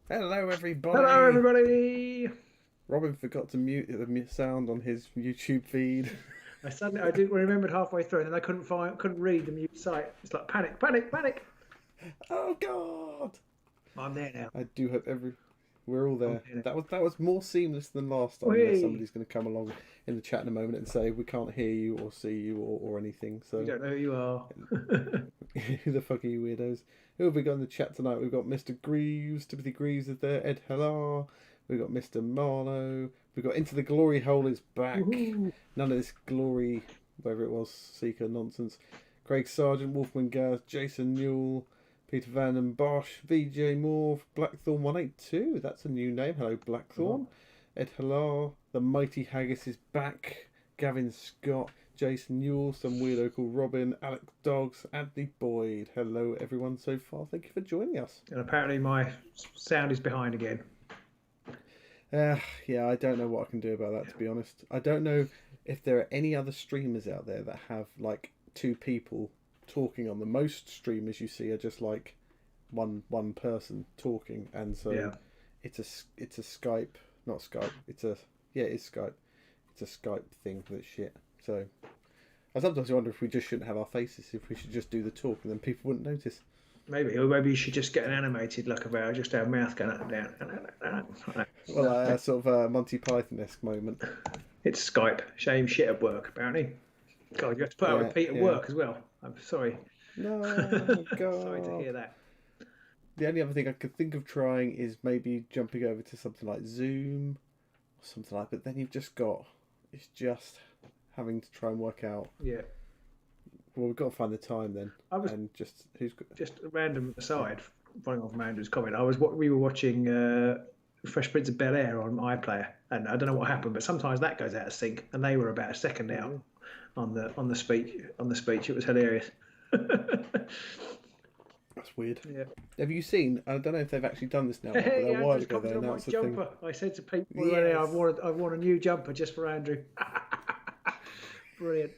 Hello, everybody. Hello, everybody. Robin forgot to mute the sound on his YouTube feed. I didn't remembered halfway through, and then I couldn't read the mute site. It's like panic, panic, panic. Oh God! I'm there now. I do hope we're all there. I'm there now. That was more seamless than last time. Unless Whee! somebody's going to come along in the chat in a moment and say we can't hear you or see you or anything. So You don't know who you are. who the fuck are you weirdos? Who have we got in the chat tonight? We've got Mr. Greaves, Timothy Greaves is there, Ed Hellar, we've got Mr. Marlowe, we've got Into the Glory Hole is back. Woohoo. None of this glory, whatever it was, Seeker nonsense. Craig Sargent, Wolfman Gaz, Jason Newell, Peter Van den Bosch, VJ Moore, Blackthorn 182, that's a new name. Hello Blackthorn. Ed Hellar, the Mighty Haggis is back. Gavin Scott, Jason Newell, some weirdo called Robin, Alex Dogs, Anthony Boyd. Hello everyone so far. Thank you for joining us. And apparently my sound is behind again. Yeah, I don't know what I can do about that, to be honest. I don't know if there are any other streamers out there that have like two people talking on. The most streamers you see are just like one person talking, and so Yeah. it's a Skype, not Skype. It's Skype. It's a Skype thing that's shit. So I sometimes wonder if we just shouldn't have our faces, if we should just do the talk and then people wouldn't notice. Maybe you should just get an animated look of our just our mouth going up and down. Well, sort of a Monty Python-esque moment. It's Skype. Shame shit at work, apparently. God, you have to put out with Pete at work as well. I'm sorry. No, God. Sorry to hear that. The only other thing I could think of trying is maybe jumping over to something like Zoom or something like that. But then it's just having to try and work out. Yeah. Well, we've got to find the time then. And just a random aside, following on from Andrew's comment. We were watching Fresh Prince of Bel-Air on iPlayer, and I don't know what happened, but sometimes that goes out of sync, and they were about a second out on the speech. It was hilarious. That's weird. Yeah. Have you seen? I don't know if they've actually done this now. But a while ago they announced the thing. I said to people, yes. I want a new jumper just for Andrew. Brilliant.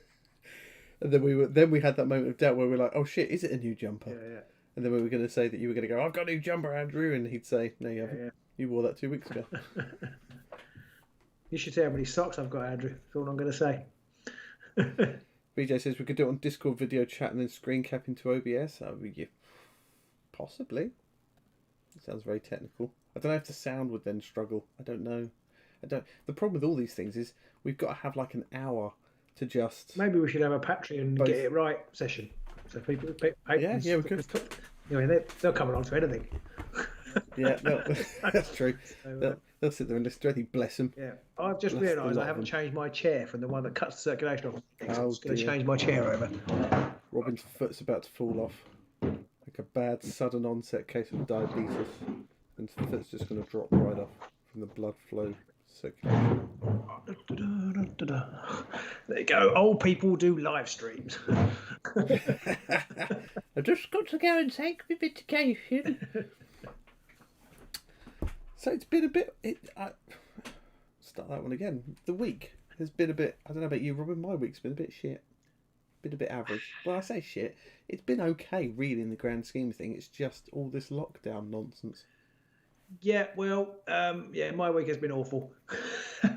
And then we had that moment of doubt where we were like, oh shit, is it a new jumper? Yeah. And then we were going to say that you were going to go, I've got a new jumper, Andrew, and he'd say, no, you haven't. Yeah. You wore that 2 weeks ago. You should see how many socks I've got, Andrew. That's all I'm going to say. BJ says we could do it on Discord video chat and then screen cap into OBS. Possibly. It sounds very technical. I don't know if the sound would then struggle. I don't know. The problem with all these things is we've got to have like an hour to just. Maybe we should have a Patreon get it right session. So people yeah, we could. They'll come along to anything. Yeah, that's true. They'll sit there and listen to anything. Bless them. Yeah, I've just realised I haven't changed my chair from the one that cuts the circulation off. I'm going to change my chair over. Robin's foot's about to fall off. Like a bad sudden onset case of diabetes, and the foot's just going to drop right off from the blood flow circulation. There you go. Old people do live streams. I've just got to go and take my medication. So it's been a bit. Start that one again. The week has been a bit. I don't know about you, Robin. My week's been a bit shit. Been a bit average. Well, I say shit. It's been okay, really, in the grand scheme of things. It's just all this lockdown nonsense. Yeah, well, my week has been awful.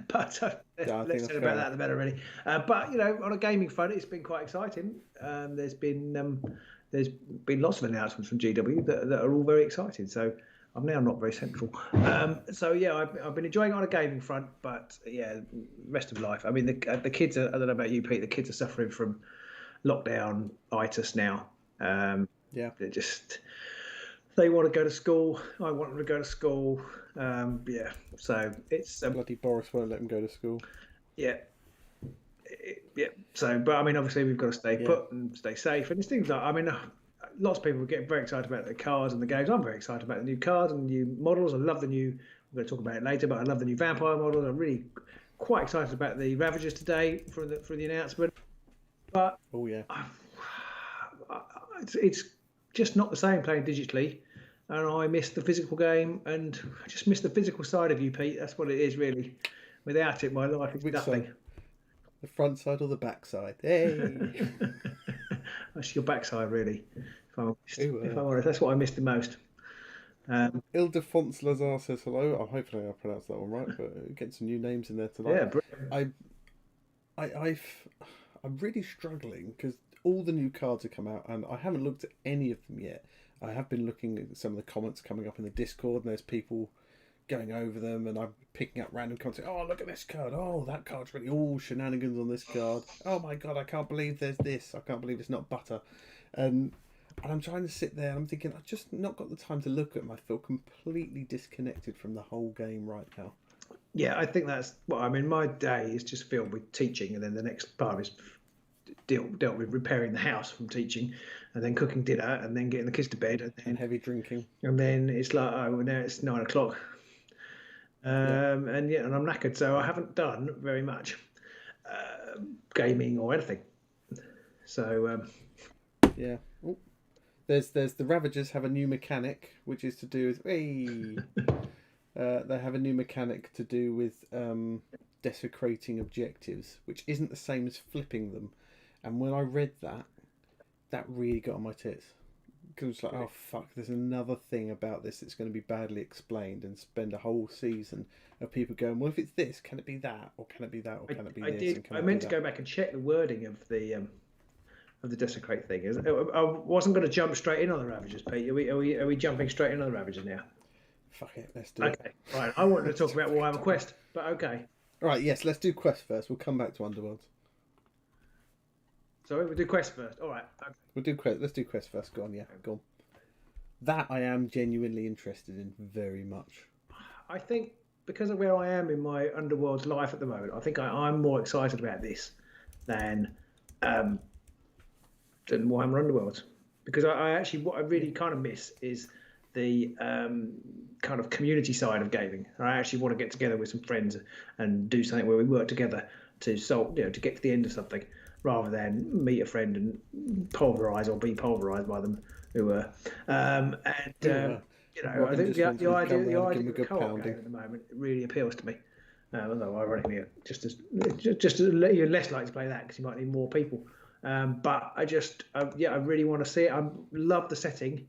But let's say about that the better, really. But on a gaming front, it's been quite exciting. There's been lots of announcements from GW that are all very exciting. So I'm now not very central. I've been enjoying it on a gaming front, but rest of life. I mean, the kids are. I don't know about you, Pete. The kids are suffering from lockdown itis now. They want to go to school. I want them to go to school. So it's bloody Boris won't let them go to school. Yeah. So, but I mean, obviously we've got to stay put and stay safe. And it's things like, I mean, lots of people get very excited about the cars and the games. I'm very excited about the new cars and the new models. I love the new. We're going to talk about it later, but I love the new vampire models. I'm really quite excited about the Ravagers today for the announcement. But it's just not the same playing digitally, and I miss the physical game, and I just miss the physical side of you, Pete. That's what it is, really. Without it, my life is nothing. Side? The front side or the back side? Hey, that's your backside, really. If I'm honest, that's what I miss the most. Ildefonse Lazar says hello. I'm hoping I pronounced that one right, but get some new names in there tonight. Yeah, brilliant. I'm really struggling because all the new cards have come out, and I haven't looked at any of them yet. I have been looking at some of the comments coming up in the Discord, and there's people going over them, and I'm picking up random comments. Oh, look at this card. Oh, that card's really all shenanigans on this card. Oh my god, I can't believe there's this. I can't believe it's not butter. And I'm trying to sit there, and I'm thinking I've just not got the time to look at them. I feel completely disconnected from the whole game right now. Yeah, I think that's I mean, my day is just filled with teaching, and then the next part is dealt with repairing the house from teaching, and then cooking dinner, and then getting the kids to bed, and heavy drinking. And then it's like, oh, well, now it's 9 o'clock. And I'm knackered, so I haven't done very much gaming or anything. So yeah. Ooh. There's the Ravagers have a new mechanic, which is to do with they have a new mechanic to do with desecrating objectives, which isn't the same as flipping them. And when I read that, that really got on my tits. Because it's like, oh fuck, there's another thing about this that's going to be badly explained, and spend a whole season of people going, well, if it's this, can it be that, or can it be that, or can it be this? I meant to go back and check the wording of the desecrate thing. I wasn't going to jump straight in on the Ravagers, Pete. Are we jumping straight in on the Ravagers now? Fuck it, let's do it. Okay, right. I wanted to talk about Warhammer Quest, but okay. All right, yes, let's do Quest first. We'll come back to Underworlds. Sorry, we'll do Quest first. All right. Okay. We'll do Quest. Let's do Quest first. Go on, yeah, go on. That I am genuinely interested in very much. I think because of where I am in my Underworlds life at the moment, I think I'm more excited about this than Warhammer Underworlds, because I actually, what I really kind of miss is the kind of community side of gaming. I actually want to get together with some friends and do something where we work together to solve, to get to the end of something, rather than meet a friend and pulverize or be pulverized by them. I think the idea of the co-op game at the moment really appeals to me. Although ironically, just you're less likely to play that because you might need more people. But I really want to see it. I love the setting.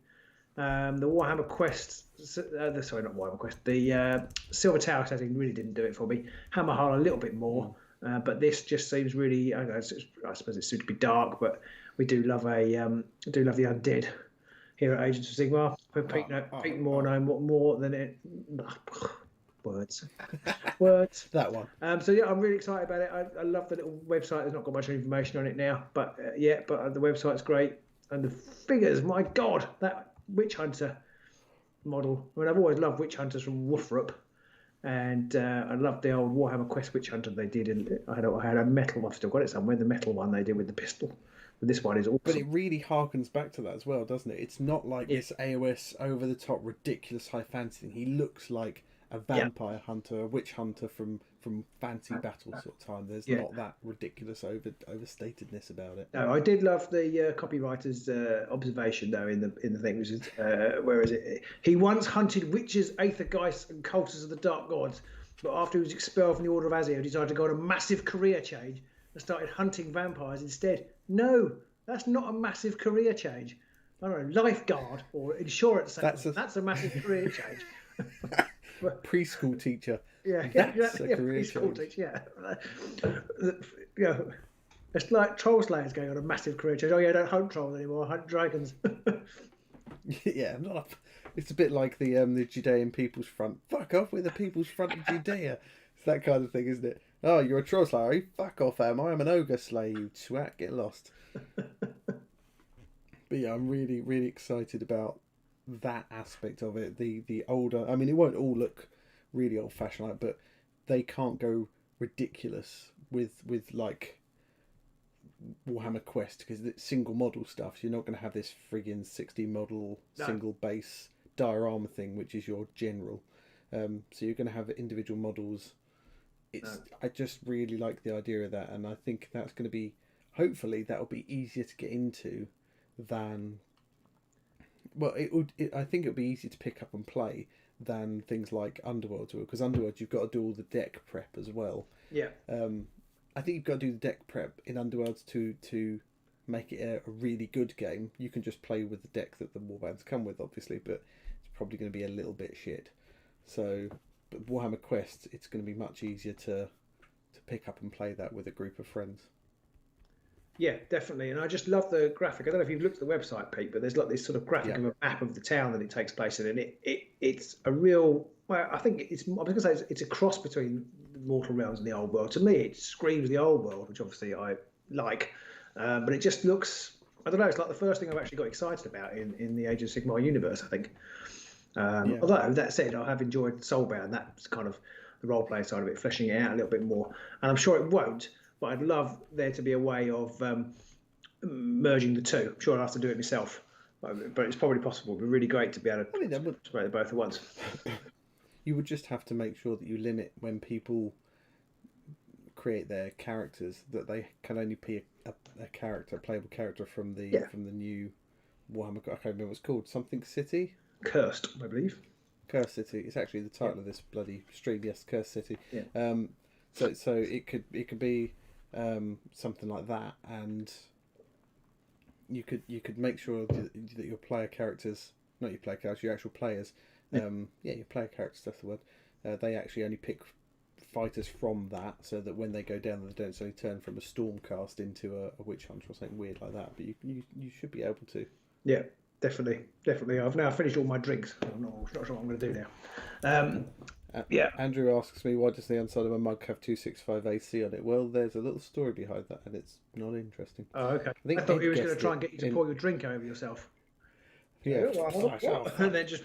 The Warhammer Quest, sorry, not Warhammer Quest. The Silver Tower setting really didn't do it for me. Hammerhal a little bit more, but this just seems really. I suppose it's suitably dark, but we do love the undead here at Agents of Sigmar. Pete more know more than it. Words. That one. So yeah, I'm really excited about it. I love the little website. There's not got much information on it now, but the website's great, and the figures. My God, that Witch Hunter model. I mean, I've always loved Witch Hunters from Wolfrup, and I loved the old Warhammer Quest Witch Hunter they did. I had a metal. I've still got it somewhere. The metal one they did with the pistol. But this one is awesome. But it really harkens back to that as well, doesn't it? It's not like this AOS over the top ridiculous high fantasy thing. He looks like a vampire hunter, a witch hunter from fancy battle sort of time. There's not that ridiculous overstatedness about it. No, I did love the copywriter's observation though in the thing, which is where is it? He once hunted witches, aethergeists, and cultists of the dark gods, but after he was expelled from the Order of Azir, decided to go on a massive career change and started hunting vampires instead. No, that's not a massive career change. I don't know, lifeguard or insurance. That's a massive career change. Preschool teacher. That's a career preschool change. Teacher. It's like troll slayers going on a massive career change. Oh yeah, I don't hunt trolls anymore. I hunt dragons. Yeah, it's a bit like the Judean People's Front. Fuck off with the People's Front of Judea. It's that kind of thing, isn't it? Oh, you're a troll slayer. Fuck off, am I? I'm an ogre slayer, you twat. Get lost. But yeah, I'm really, really excited about that aspect of it. The older, I mean, it won't all look really old fashioned, like, but they can't go ridiculous with like Warhammer Quest, because it's single model stuff. So you're not going to have this friggin' 60 model single base diorama thing, which is your general. So you're going to have individual models. I just really like the idea of that, and I think that's going to be, hopefully that'll be easier to get into than, well, I think it'll be easier to pick up and play than things like Underworlds, because Underworlds you've got to do all the deck prep as well. Yeah. I think you've got to do the deck prep in Underworlds to make it a really good game. You can just play with the deck that the warbands come with, obviously, but it's probably going to be a little bit shit. So, but Warhammer Quest, it's going to be much easier to pick up and play that with a group of friends. Yeah, definitely. And I just love the graphic. I don't know if you've looked at the website, Pete, but there's like this sort of graphic of a map of the town that it takes place in. And it's a real, well, I think I was going to say it's a cross between the Mortal Realms and the Old World. To me, it screams the Old World, which obviously I like. But it just looks, I don't know, it's like the first thing I've actually got excited about in the Age of Sigmar universe, I think. Although, that said, I have enjoyed Soulbound. That's kind of the role-playing side of it, fleshing it out a little bit more. And I'm sure it won't. But I'd love there to be a way of merging the two. I'm sure I'll have to do it myself, but it's probably possible. It'd be really great to be able to play both at once. You would just have to make sure that you limit when people create their characters that they can only be a character, a playable character from the new Warhammer. I can't remember what it's called. Something City. Cursed, I believe. Cursed City. It's actually the title of this bloody stream. Yes, Cursed City. Yeah. So it could be something like that, and you could make sure that your player characters, not your player characters, your actual players, your player characters, that's the word. They actually only pick fighters from that, so that when they go down, they don't suddenly turn from a Stormcast into a Witch Hunter or something weird like that. But you should be able to. Yeah, definitely. I've now finished all my drinks. I'm not sure what I'm going to do now. Andrew asks me, why does the inside of a mug have 265 AC on it? Well, there's a little story behind that, and it's not interesting. Oh, okay. I thought he was going to try and get you to pour your drink over yourself. Yeah. And then just...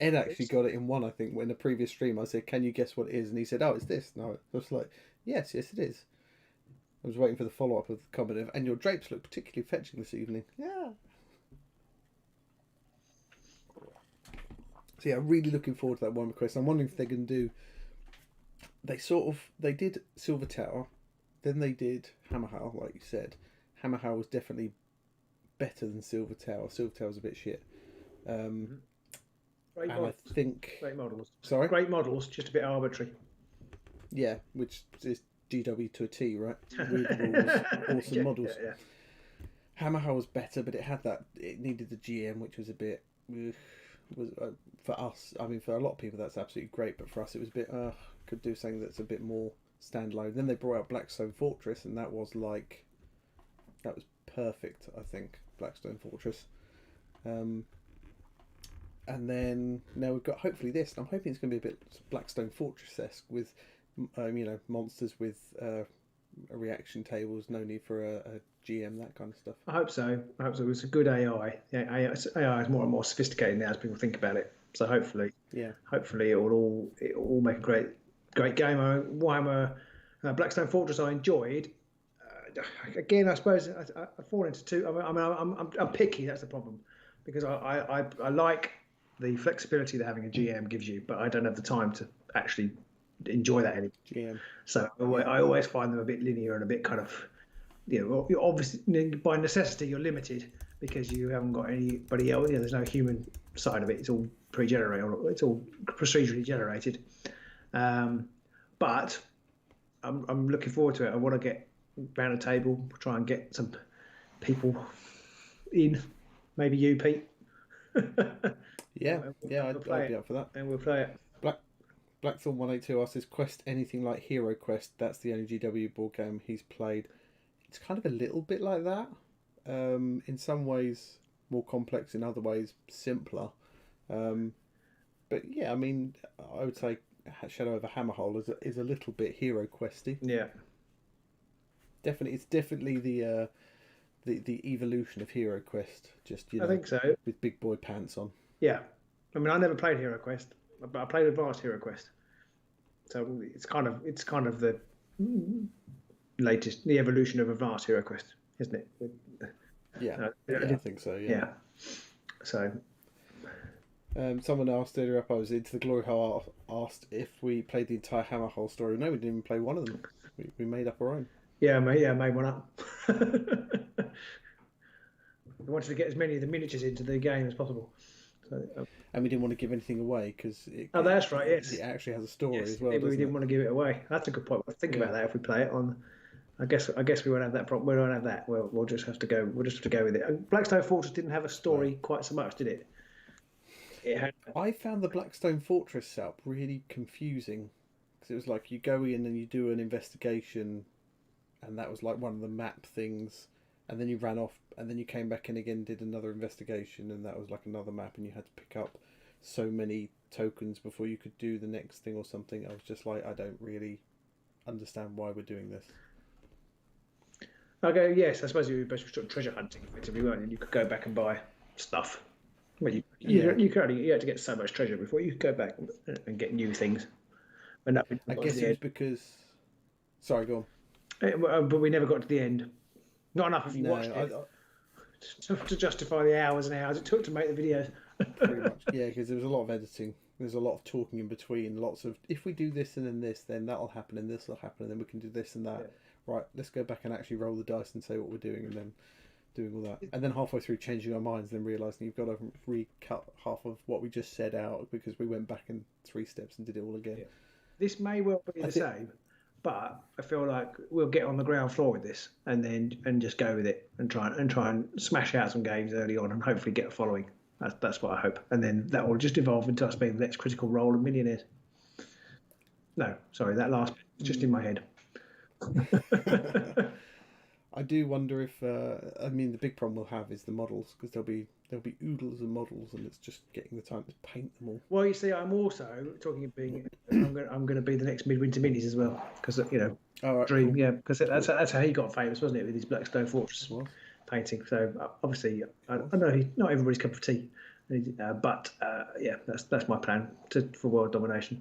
Ed actually got it in one, I think, when the previous stream I said, can you guess what it is? And he said, oh, it's this. No, I was like, yes, it is. I was waiting for the follow-up of the comment of, and your drapes look particularly fetching this evening. Yeah. So yeah, really looking forward to that Warhammer Quest. I'm wondering if they're going to do... They did Silver Tower, then they did Hammerhal, like you said. Hammerhal was definitely better than Silver Tower. Silver Tower was a bit shit. Great models. Sorry? Great models, just a bit arbitrary. Yeah, which is GW to a T, right? Weird rules, awesome models. Yeah. Hammerhal was better, but it needed the GM, which was a bit... for us, I mean, for a lot of people that's absolutely great, but for us it was a bit could do something that's a bit more standalone. Then they brought out Blackstone Fortress, and that was perfect, I think. Blackstone Fortress, and then now we've got hopefully this, and I'm hoping it's going to be a bit Blackstone Fortress-esque with monsters with reaction tables, no need for a GM, that kind of stuff. I hope so. It's a good AI. Yeah, AI is more and more sophisticated now as people think about it. So hopefully it will all make a great game. Warhammer Blackstone Fortress I enjoyed. Again, I suppose I fall into two. I'm picky. That's the problem, because I like the flexibility that having a GM gives you, but I don't have the time to actually enjoy that anymore. GM. So I always find them a bit linear and a bit kind of, you're obviously by necessity you're limited because you haven't got anybody else. There's no human side of it. It's all pre-generated. It's all procedurally generated. But I'm looking forward to it. I want to get round a table, try and get some people in. Maybe you, Pete. I'd be up for that. And we'll play it. Blackthorn 182 asks, is Quest anything like Hero Quest? That's the only GW board game he's played. It's kind of a little bit like that. In some ways more complex, in other ways simpler. But yeah, I mean, I would say Shadow over Hammerhole is a little bit Hero Questy. Yeah. It's definitely the evolution of Hero Quest. Just I think so. With big boy pants on. Yeah, I mean, I never played Hero Quest, but I played Advanced Hero Quest. So it's kind of the evolution of Advanced Hero Quest, isn't it? I think so. Yeah. So. Someone asked earlier up, I was into the Glory Hole, asked if we played the entire Hammerhole story. No, we didn't even play one of them. We made up our own. Yeah, made one up. We wanted to get as many of the miniatures into the game as possible. So, and we didn't want to give anything away because that's right. Yes, it actually has a story as well. Maybe we didn't want to give it away. That's a good point. We'll think about that if we play it on I guess we won't have that problem. We won't have that. We'll just have to go. We'll just have to go with it. Blackstone Fortress didn't have a story quite so much, did it? It had. I found the Blackstone Fortress setup really confusing because it was like you go in and you do an investigation, and that was like one of the map things, and then you ran off, and then you came back in again, did another investigation, and that was like another map, and you had to pick up so many tokens before you could do the next thing or something. I was just like, I don't really understand why we're doing this. Okay, yes, I suppose you were basically treasure hunting effectively, weren't you? You could go back and buy stuff. Well, you had to get so much treasure before you could go back and get new things. And that, I guess it was because. Sorry, go on. But we never got to the end. Not enough if you watched it to justify the hours and hours it took to make the videos. Pretty much, yeah, because there was a lot of editing. There's a lot of talking in between. Lots of if we do this and then this, then that'll happen, and this will happen, and then we can do this and that. Yeah. Right, let's go back and actually roll the dice and say what we're doing, and then doing all that. And then halfway through changing our minds, then realising you've got to recut half of what we just said out because we went back in 3 steps and did it all again. Yeah. This may well be the same, but I feel like we'll get on the ground floor with this and just go with it and try and smash out some games early on and hopefully get a following. That's what I hope. And then that will just evolve into us being the next Critical Role and Millionaires. No, sorry, that last bit was just in my head. I do wonder if I mean the big problem we'll have is the models because there'll be oodles of models and it's just getting the time to paint them all. Well, you see, I'm also talking of being I'm going to be the next Midwinter Minis as well because Dream, cool. Yeah, because that's how he got famous, wasn't it, with his Blackstone Fortress painting. So obviously, I know not everybody's cup of tea, but yeah, that's my plan for world domination.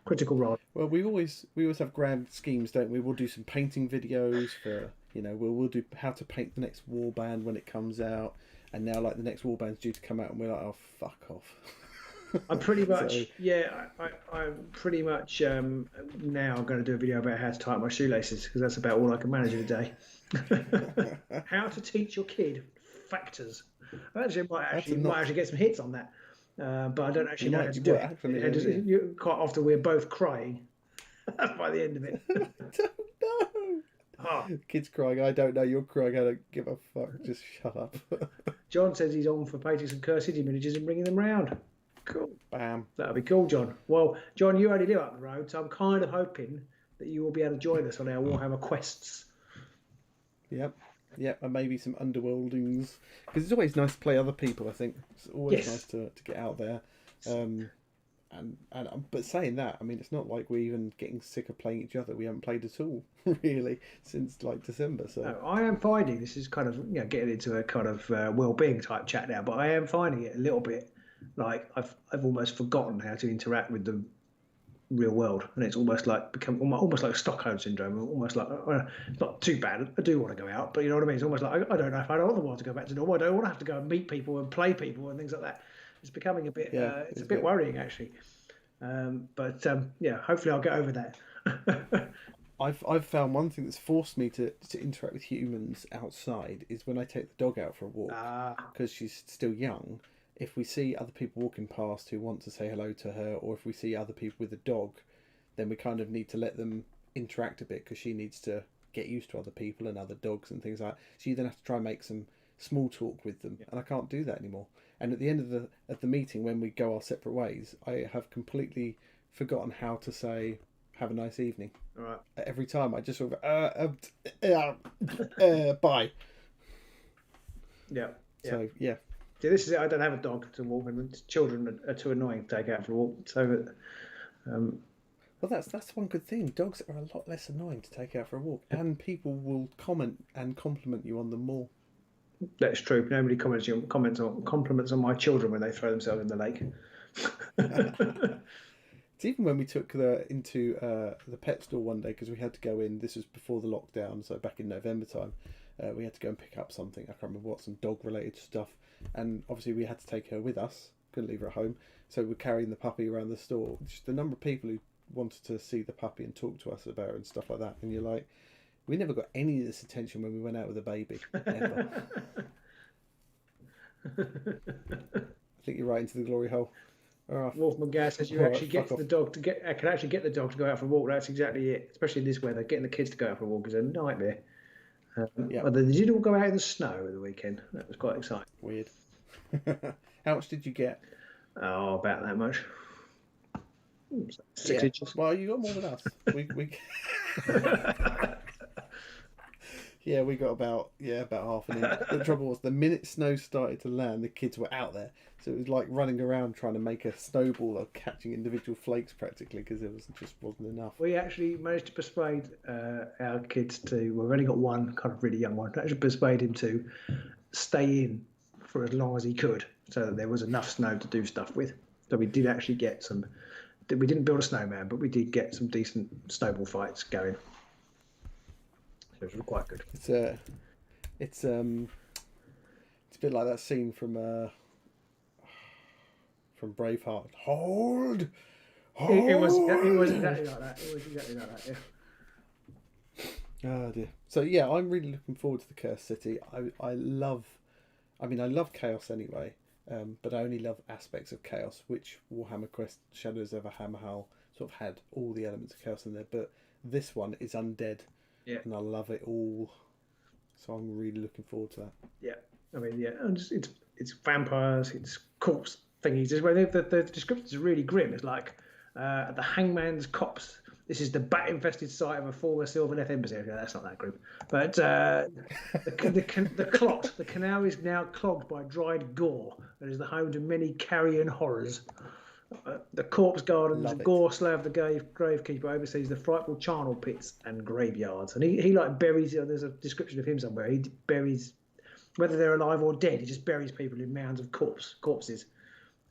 Critical Role. Well, we always have grand schemes, don't we? We'll do some painting videos for we'll do how to paint the next warband when it comes out, and now like the next warband's due to come out, and we're like, oh fuck off. I'm pretty much I'm pretty much now going to do a video about how to tie up my shoelaces because that's about all I can manage in a day. How to teach your kid factors. I might actually get some hits on that. But I don't actually know how to do it. Quite often we're both crying by the end of it. I don't know. Oh. Kids crying, I don't know, you're crying, I don't give a fuck, just shut up. John says he's on for painting some Curse City miniatures and bringing them round. Cool. Bam. That'll be cool, John. Well, John, you only live up the road, so I'm kind of hoping that you will be able to join us on our Warhammer quests. Yep. Yeah, and maybe some underworldings because it's always nice to play other people. I think it's always nice to get out there. But saying that, I mean, it's not like we're even getting sick of playing each other. We haven't played at all really since like December. So no, I am finding this is kind of getting into a kind of well-being type chat now. But I am finding it a little bit like I've almost forgotten how to interact with the real world, and it's almost like become almost like Stockholm syndrome. Almost like it's not too bad. I do want to go out, but you know what I mean. It's almost like I don't know if I don't want to go back to normal. I don't want to have to go and meet people and play people and things like that. It's becoming a bit. It's a bit worrying actually. But hopefully I'll get over that. I've found one thing that's forced me to interact with humans outside is when I take the dog out for a walk because she's still young. If we see other people walking past who want to say hello to her, or if we see other people with a dog, then we kind of need to let them interact a bit because she needs to get used to other people and other dogs and things like that. So you then have to try and make some small talk with them, and I can't do that anymore. And at the end of the meeting, when we go our separate ways, I have completely forgotten how to say "have a nice evening." All right. Every time I just sort of bye. Yeah. So yeah. See, this is it. I don't have a dog to walk, and the children are too annoying to take out for a walk. So, well, that's one good thing. Dogs are a lot less annoying to take out for a walk, and people will comment and compliment you on them more. That's true. Nobody compliments on my children when they throw themselves in the lake. It's even when we took into the pet store one day because we had to go in. This was before the lockdown, so back in November time. We had to go and pick up something. I can't remember what, some dog related stuff. And obviously we had to take her with us. Couldn't leave her at home. So we're carrying the puppy around the store. Just the number of people who wanted to see the puppy and talk to us about her and stuff like that. And you're like, we never got any of this attention when we went out with a baby. Ever. I think you're right into the glory hole. Wolfman Gaz says you actually get the dog to get. I can actually get the dog to go out for a walk. That's exactly it. Especially in this weather, getting the kids to go out for a walk is a nightmare. But they did all go out in the snow at the weekend. That was quite exciting. Weird. How much did you get? Oh, about that much. 6 inches. Well, you got more than us. We yeah, we got about half an inch. The trouble was, the minute snow started to land, the kids were out there, so it was like running around trying to make a snowball or catching individual flakes practically, because it wasn't enough. We actually managed to persuade our kids to. We've only got one kind of really young one. Actually, persuade him to stay in for as long as he could, so that there was enough snow to do stuff with. So we did actually get some. We didn't build a snowman, but we did get some decent snowball fights going. So it was quite good. It's a bit like that scene from Braveheart. Hold. It was exactly like that. It was exactly like that. Yeah. Oh dear. So yeah, I'm really looking forward to the Cursed City. I love Chaos anyway. But I only love aspects of Chaos, which Warhammer Quest Shadows over Hammerhal sort of had all the elements of Chaos in there. But this one is undead, and I love it all. So I'm really looking forward to that. Yeah, I mean, it's vampires, it's corpse thingies. The descriptions are really grim. It's like the Hangman's Copse. This is the bat-infested site of a former Sylvaneth embassy. Okay, that's not that grim. But the canal is now clogged by dried gore and is the home to many carrion horrors. The corpse gardens, Gorslav, the gravekeeper, oversees the frightful charnel pits and graveyards. And he like buries. There's a description of him somewhere. He buries, whether they're alive or dead, he just buries people in mounds of corpses.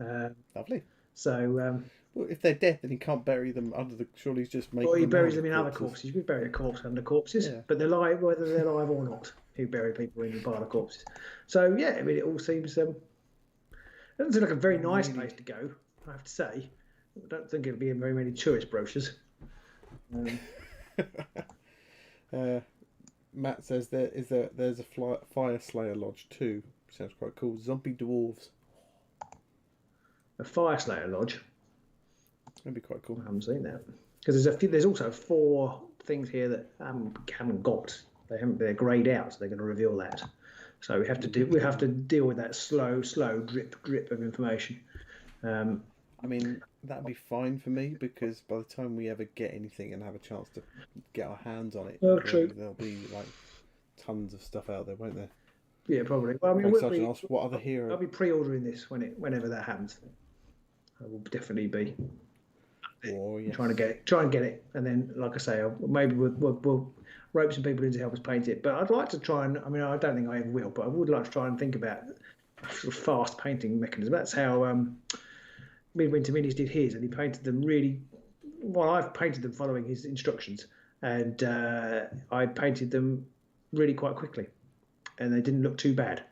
Lovely. So. Well, if they're dead, then he can't bury them under the. Surely he's just making. Or he buries them in other corpses. You could bury a corpse under corpses, but they're live, whether they're alive or not. He bury people in part of corpses. So yeah, I mean, it all seems. It doesn't seem like a very nice place to go. I have to say, I don't think it'll be in very many tourist brochures. Matt says there's a Fire Slayer Lodge too. Sounds quite cool. Zombie dwarves. A Fire Slayer Lodge. That'd be quite cool. I haven't seen that because there's also 4 things here that haven't got. They're greyed out, so they're going to reveal that. So we have to deal with that slow drip of information. I mean, that'd be fine for me because by the time we ever get anything and have a chance to get our hands on it, there'll be like tons of stuff out there, won't there? Yeah, probably. Well, I mean, what other hero? I'll be pre-ordering this whenever that happens. I will definitely be. Trying to get it, and then, like I say, maybe we'll rope some people in to help us paint it. But I'd like to try and, I mean, I don't think I ever will, but I would like to try and think about sort of fast painting mechanism. That's how Midwinter Minis did his, and he painted them really. Well, I've painted them following his instructions, and I painted them really quite quickly, and they didn't look too bad.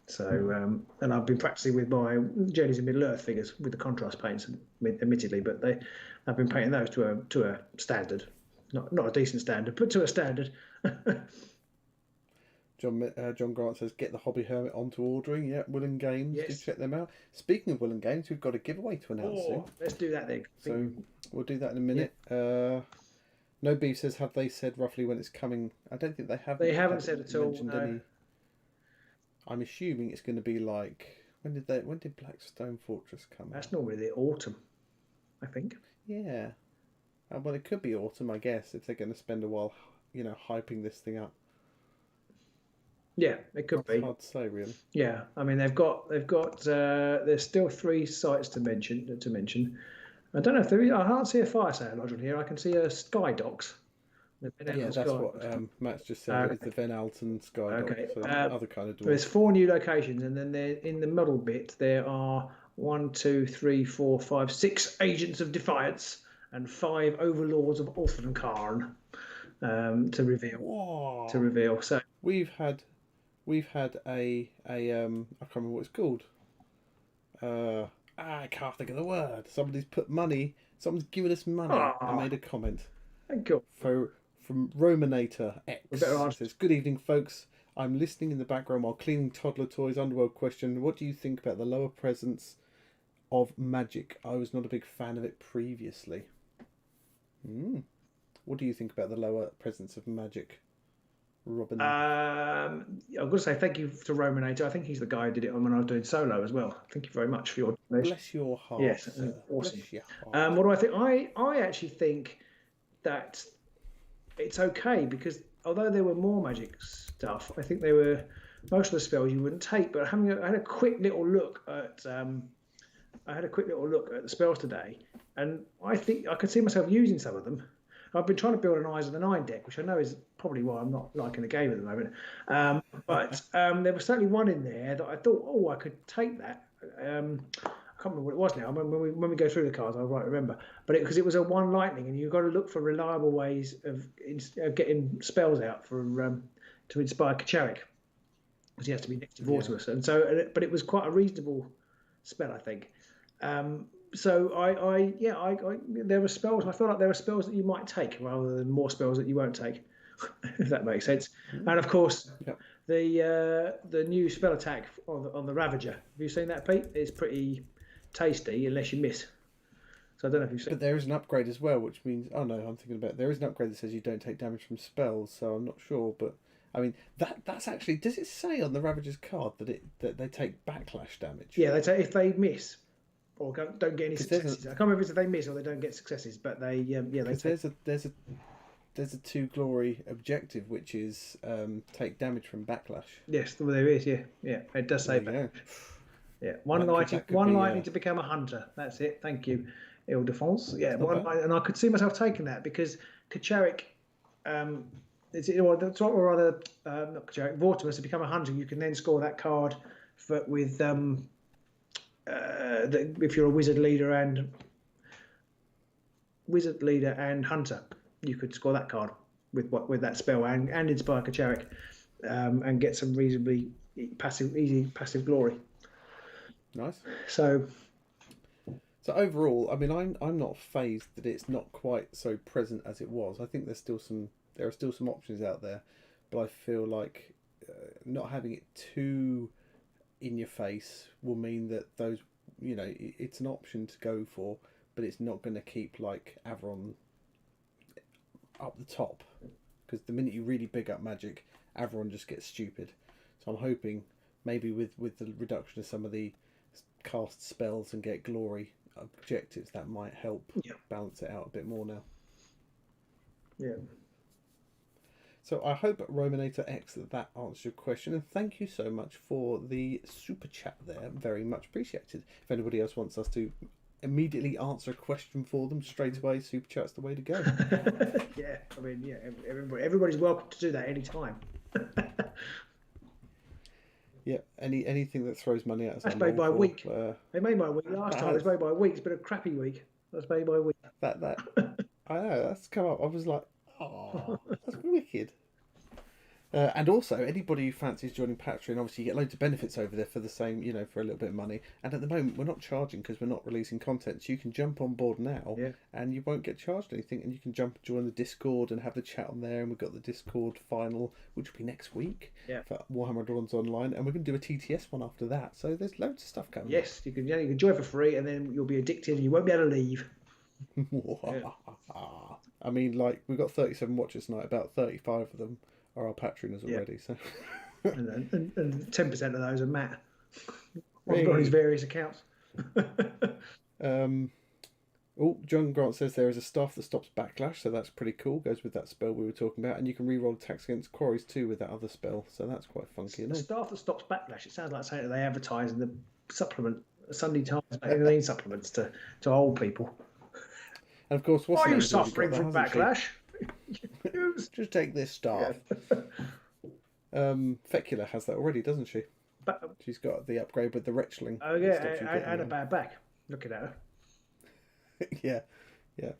So, and I've been practicing with my Journeys in Middle-earth figures with the contrast paints, admittedly, but I've been painting those to a standard, not a decent standard, but to a standard. John Grant says, get the Hobby Hermit onto ordering. Yeah, Willen Games, yes. Do check them out. Speaking of Willen Games, we've got a giveaway to announce soon. Let's do that then. So we'll do that in a minute. Yeah. No Beef says, have they said roughly when it's coming? I don't think they have. They haven't said at all. No. I'm assuming it's going to be like when did Blackstone Fortress come out? That's normally the autumn, I think. Yeah. Well, it could be autumn, I guess, if they're going to spend a while, hyping this thing up. Yeah, it could be. Hard to say, really. Yeah, I mean they've got. There's still 3 sites to mention. I don't know if there is. I can't see a Fire Sale Lodge on here. I can see a Sky Docks. Yeah, that's what Matt's just said. It's the Van Alten Sky okay. So other kind of dwarf. There's 4 new locations, and then in the middle bit there are 1, 2, 3, 4, 5, 6 agents of Defiance and 5 overlords of Ulfenkarn to reveal. Whoa. To reveal. So we've had a I can't remember what it's called. I can't think of the word. Someone's given us money and made a comment. Thank you. From Romanator X says, good evening, folks. I'm listening in the background while cleaning toddler toys. Underworld question: what do you think about the lower presence of magic. I was not a big fan of it previously. What do you think about the lower presence of magic, Robin? I've got to say thank you to Romanator. I think he's the guy who did it when I was doing solo as well. Thank you very much for your donation. Bless your heart. Yes, sir. awesome. Bless your heart. What do I think? I actually think that it's okay, because although there were more magic stuff, I think they were most of the spells you wouldn't take. But I had a quick little look at the spells today, and I think I could see myself using some of them. I've been trying to build an Eyes of the Nine deck, which I know is probably why I'm not liking the game at the moment. But there was certainly one in there that I thought, oh, I could take that. I can't remember what it was now. When we go through the cards, I'll remember. But because it was a one lightning, and you've got to look for reliable ways of getting spells out for to inspire Kacharik, because he has to be next to Vortimus. And so, but it was quite a reasonable spell, I think. So there were spells. I feel like there are spells that you might take rather than more spells that you won't take, if that makes sense. And of course, the new spell attack on the Ravager. Have you seen that, Pete? It's pretty tasty unless you miss. So I don't know if you've seen. But there is an upgrade as well, which means I'm thinking about there is an upgrade that says you don't take damage from spells. So I'm not sure, but I mean that's actually, does it say on the Ravager's card that they take backlash damage? Yeah, they take if they miss. Or don't get any successes. I can't remember if they miss or they don't get successes, but they there's a 2 glory objective, which is take damage from backlash. Yes, there is. Yeah, it does say backlash. Yeah, one lightning to become a hunter. That's it. Thank you, Il Defense. Yeah, and I could see myself taking that because Kacharik, not Kacharik, Vortimus to become a hunter. You can then score that card with. If you're a wizard leader and hunter, you could score that card with that spell and inspire Kacharik, and get some reasonably easy passive glory. Nice. So overall, I mean, I'm not phased that it's not quite so present as it was. I think there are still some options out there, but I feel like not having it too in your face will mean that those, it's an option to go for, but it's not going to keep like Averron up the top, because the minute you really big up magic, Averron just gets stupid. So I'm hoping maybe with the reduction of some of the cast spells and get glory objectives, that might help balance it out a bit more now. Yeah. So I hope, Romanator X, that answers your question. And thank you so much for the super chat there. Very much appreciated. If anybody else wants us to immediately answer a question for them straight away, super chat's the way to go. Yeah, I mean, everybody's welcome to do that anytime. Yeah, anything that throws money at us. That's made by a week. They made my week last time. It was made by a week. It's been a crappy week. That's made by a week. That I know, that's come up. I was like, oh, that's wicked. And also, anybody who fancies joining Patreon, obviously you get loads of benefits over there for the same, for a little bit of money. And at the moment, we're not charging because we're not releasing content. So you can jump on board now, and you won't get charged anything. And you can join the Discord and have the chat on there. And we've got the Discord final, which will be next week for Warhammer Underworlds Online. And we're going to do a TTS one after that. So there's loads of stuff coming. Yes, you can join for free, and then you'll be addicted and you won't be able to leave. I mean, like, we've got 37 watchers tonight. About 35 of them are our Patreoners already. So, and 10% of those are Matt on his various accounts. John Grant says there is a staff that stops backlash, so that's pretty cool. Goes with that spell we were talking about, and you can reroll attacks against quarries too with that other spell. So that's quite funky. The staff that stops backlash. It sounds like something that they advertise in the supplement, Sunday Times magazine supplements to old people. And of course, are you suffering from backlash? Just take this staff. Fecula has that already, doesn't she? She's got the upgrade with the Wretchling. Oh yeah, and a bad back. Looking at her. Yeah,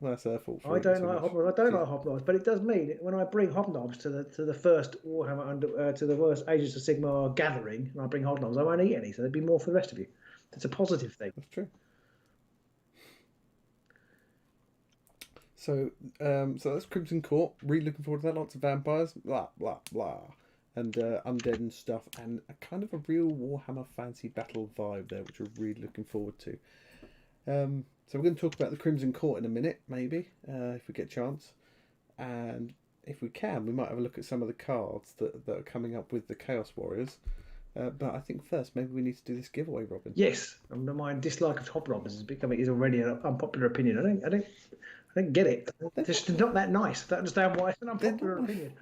well, that's her fault. I don't like hobnobs, but it does mean when I bring hobnobs to the first Warhammer to the first Agents of Sigmar gathering, and I bring hobnobs, I won't eat any, so there'd be more for the rest of you. It's a positive thing. That's true. So that's Crimson Court. Really looking forward to that. Lots of vampires. Blah blah blah. and undead and stuff, and a kind of a real Warhammer fancy battle vibe there, which we're really looking forward to. So we're going to talk about the Crimson Court in a minute, maybe, if we get a chance. And if we can, we might have a look at some of the cards that are coming up with the Chaos Warriors. But I think first, maybe we need to do this giveaway, Robin. Yes, my dislike of hobnobbers is already an unpopular opinion. I don't get it. They're just not that nice. I don't understand why it's an unpopular opinion.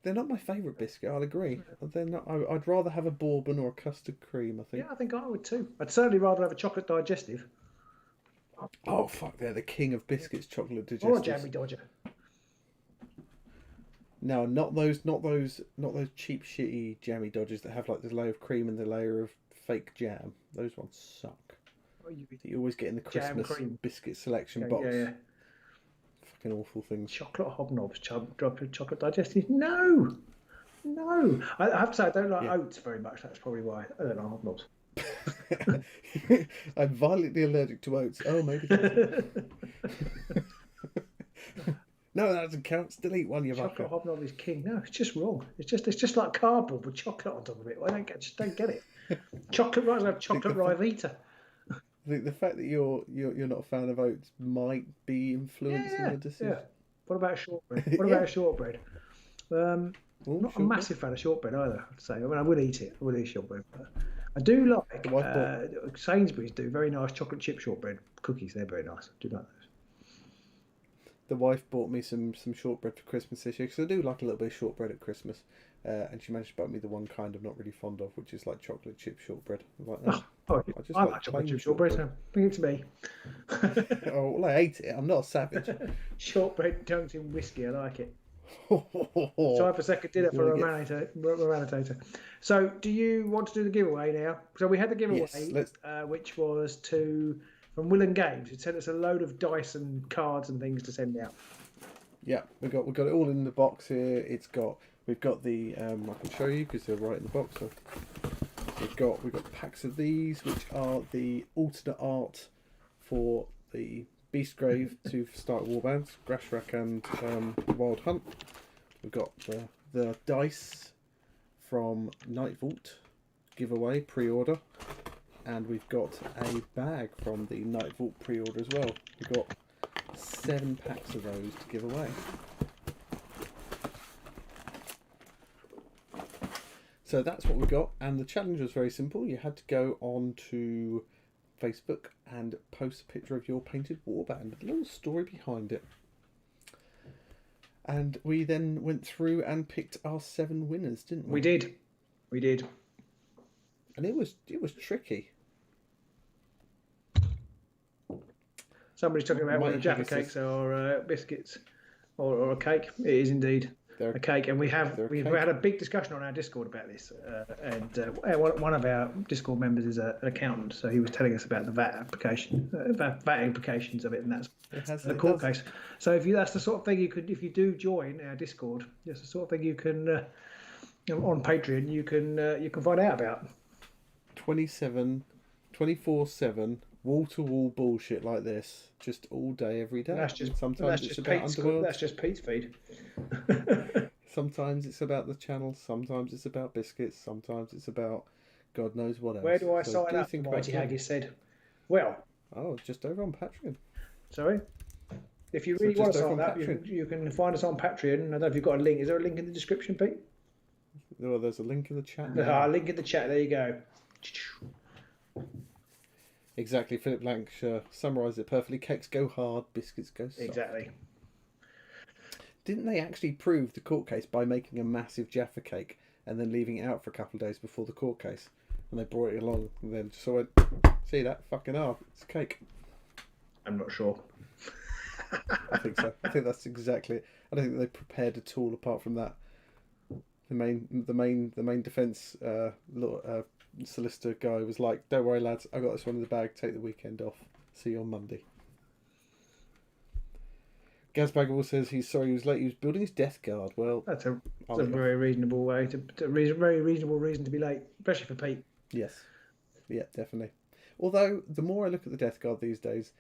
They're not my favourite biscuit, I'll agree. They're not. I'd rather have a bourbon or a custard cream, I think. Yeah, I think I would too. I'd certainly rather have a chocolate digestive. Oh, fuck, they're the king of biscuits, chocolate digestives. Or a jammy dodger. No, not those cheap, shitty jammy dodgers that have like the layer of cream and the layer of fake jam. Those ones suck. You always get in the Christmas biscuit selection box. Yeah. Fucking awful things. Chocolate hobnobs, chocolate digestive. No. I have to say I don't like oats very much. That's probably why I don't like hobnobs. I'm violently allergic to oats. Oh, maybe. No, that doesn't count. Delete one, you chocolate hobnob is king. No, it's just wrong. It's just like cardboard with chocolate on top of it. I just don't get it. Chocolate rice, I have chocolate Ryvita. I think the fact that you're not a fan of oats might be influencing your decision. Yeah. What about shortbread? What about shortbread? I'm not a massive fan of shortbread either, I'd say. I mean, I would eat it. I would eat shortbread. But I do like Sainsbury's do very nice chocolate chip shortbread cookies. They're very nice. I do like those. The wife bought me some shortbread for Christmas this year, because I do like a little bit of shortbread at Christmas. And she managed to buy me the one kind I'm not really fond of, which is like chocolate chip shortbread. I'm like, I like chocolate chip shortbread, so bring it to me. Oh, well, I ate it. I'm not a savage. Shortbread dunked in whiskey, I like it. Time for second dinner for a Marinator. So, do you want to do the giveaway now? So we had the giveaway, which was from Will and Games. It sent us a load of dice and cards and things to send out. Yeah, we've got it all in the box here. We've got the I can show you because they're right in the box. So we've got packs of these, which are the alternate art for the Beastgrave to start warbands, Grashrak and Wild Hunt. We've got the dice from Night Vault giveaway pre-order, and we've got a bag from the Night Vault pre-order as well. We've got 7 packs of those to give away. So that's what we got, and the challenge was very simple. You had to go on to Facebook and post a picture of your painted warband with a little story behind it. And we then went through and picked our 7 winners, didn't we? We did. And it was tricky. Somebody's talking about whether Jaffa cakes or biscuits or a cake. It is indeed a cake, and we've had a big discussion on our Discord about this. And one of our Discord members is an accountant, so he was telling us about the VAT application, VAT implications of it, and that's the court case. So that's the sort of thing you could, if you do join our Discord, that's the sort of thing you can on Patreon you can find out about. 24/7 wall-to-wall bullshit like this, just all day, every day. Sometimes it's about Underworlds. That's just Pete's feed. Sometimes it's about the channel. Sometimes it's about biscuits. Sometimes it's about God knows what else. Where do I sign up? Mighty Haggis said. Well. Oh, just over on Patreon. Sorry. If you really want to sign up, you can find us on Patreon. I don't know if you've got a link. Is there a link in the description, Pete? Well, there's a link in the chat. Link in the chat. There you go. Exactly, Philip Lancashire summarised it perfectly. Cakes go hard, biscuits go soft. Exactly. Didn't they actually prove the court case by making a massive Jaffa cake and then leaving it out for a couple of days before the court case? And they brought it along and then just went, see that? Fucking hell, it's a cake. I'm not sure. I think so. I think that's exactly it. I don't think they prepared at all apart from that. The main defence solicitor guy was like, don't worry lads, I got this one in the bag, take the weekend off, see you on Monday. Gazbaggle says he's sorry he was late, he was building his death guard. Well, that's a very reasonable way very reasonable reason to be late, especially for Pete. Yes, yeah, definitely. Although the more I look at the death guard these days,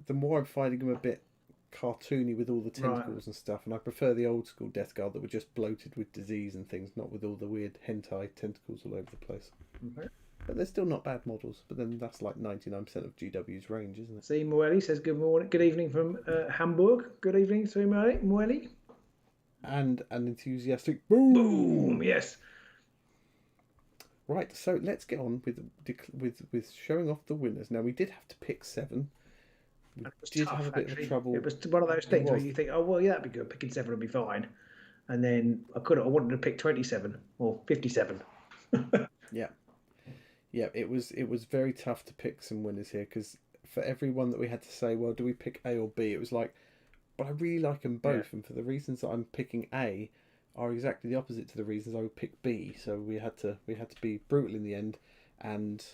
the more I'm finding him a bit cartoony with all the tentacles and stuff, and I prefer the old school Death Guard that were just bloated with disease and things, not with all the weird hentai tentacles all over the place. Okay. But they're still not bad models. But then that's like 99% of GW's range, isn't it? See, Moeli says good morning, good evening from Hamburg. Good evening to Moeli. And an enthusiastic boom. Boom. Yes. Right, so let's get on with showing off the winners. Now we did have to pick 7. We did have a bit of trouble. It was one of those things where you think, oh well, yeah, that'd be good. Picking 7 would be fine. And then I wanted to pick 27 or 57. Yeah, it was very tough to pick some winners here, because for every one that we had to say, well, do we pick A or B? It was like, but I really like them both, and for the reasons that I'm picking A are exactly the opposite to the reasons I would pick B. So we had to be brutal in the end. And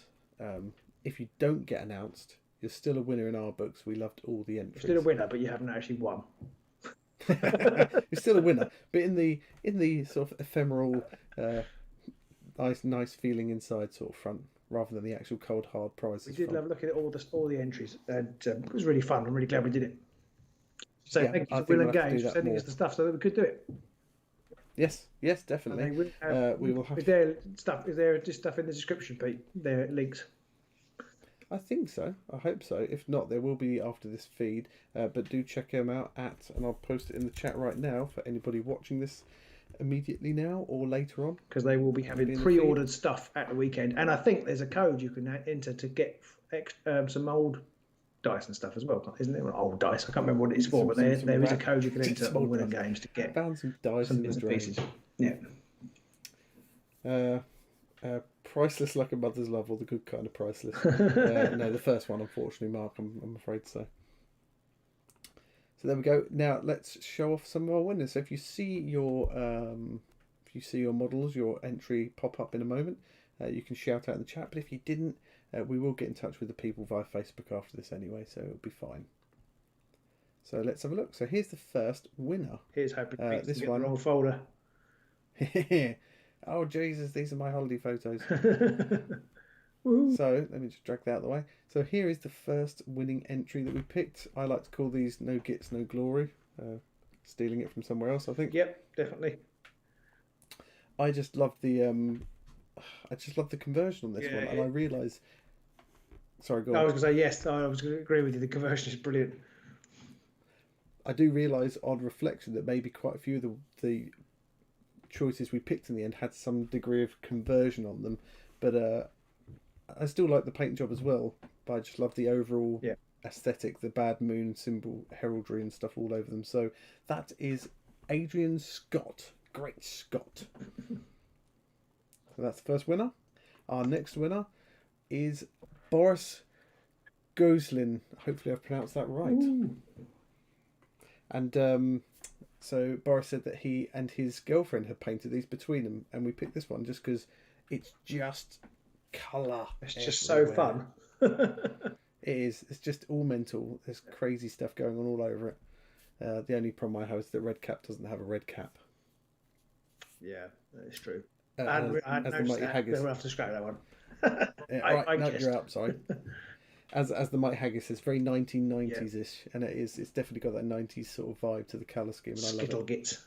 if you don't get announced, you're still a winner in our books. We loved all the entries. You're still a winner, but you haven't actually won. You're still a winner, but in the sort of ephemeral, nice feeling inside sort of front, rather than the actual cold hard prizes. We did love looking at all the entries, and it was really fun. I'm really glad we did it. So thank you to Will and Games for sending us the stuff so that we could do it. Yes, definitely. We will have. Is there just stuff in the description, Pete? There links. I think so. I hope so. If not, there will be after this feed. But do check them out and I'll post it in the chat right now for anybody watching this immediately now or later on. Because they will be having pre-ordered stuff at the weekend, and I think there's a code you can enter to get some old dice and stuff as well, isn't it? Old dice. I can't remember what it's for, but there is a code you can enter on Winner Games to get some dice in the pieces. Yeah. Priceless like a mother's love, or the good kind of priceless. No, the first one, unfortunately, Mark. I'm afraid so. So there we go. Now let's show off some of our winners. So if you see your models, your entry pop up in a moment, you can shout out in the chat. But if you didn't, we will get in touch with the people via Facebook after this anyway, so it'll be fine. So let's have a look. So here's the first winner. Here's hoping this one. The wrong folder. Oh Jesus, these are my holiday photos. So let me just drag that out of the way. So here is the first winning entry that we picked. I like to call these no gits, no glory. Stealing it from somewhere else, I think. Yep, definitely. I just love the conversion on this one, and I realise. Sorry, go on. I was going to say yes. I was going to agree with you. The conversion is brilliant. I do realise on reflection that maybe quite a few of the choices we picked in the end had some degree of conversion on them, but I still like the paint job as well. But I just love the overall aesthetic, the bad moon symbol, heraldry and stuff all over them. So that is Adrian Scott. Great Scott. So that's the first winner. Our next winner is Boris Goslin. Hopefully I've pronounced that right. Ooh. And so Boris said that he and his girlfriend had painted these between them, and we picked this one just because it's just colour. It's just so fun. It is. It's just all mental. There's crazy stuff going on all over it. The only problem I have is that Red Cap doesn't have a red cap. Yeah, that is true. As the Mighty Haggis. We'll have to scrap that one. You're up, sorry. As the Mighty Haggis says, very 1990s-ish, and it's definitely got that 90s sort of vibe to the colour scheme, and I love it.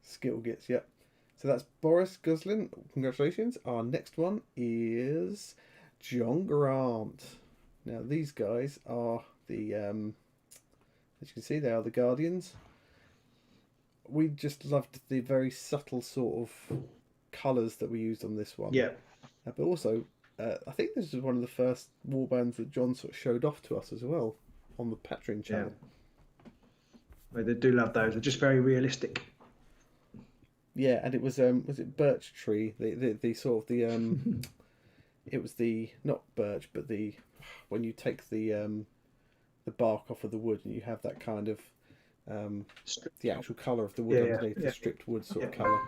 Skittlegits, yep. So that's Boris Goslin. Congratulations. Our next one is John Grant. Now these guys are the, as you can see, they are the Guardians. We just loved the very subtle sort of colours that we used on this one. Yeah. But also, I think this is one of the first warbands that John sort of showed off to us as well on the Patreon channel. Yeah. They do love those. They're just very realistic. Yeah, and it was it birch tree? The sort of the it was the not birch, but the when you take the bark off of the wood and you have that kind of the actual colour of the wood underneath, the stripped wood sort of colour.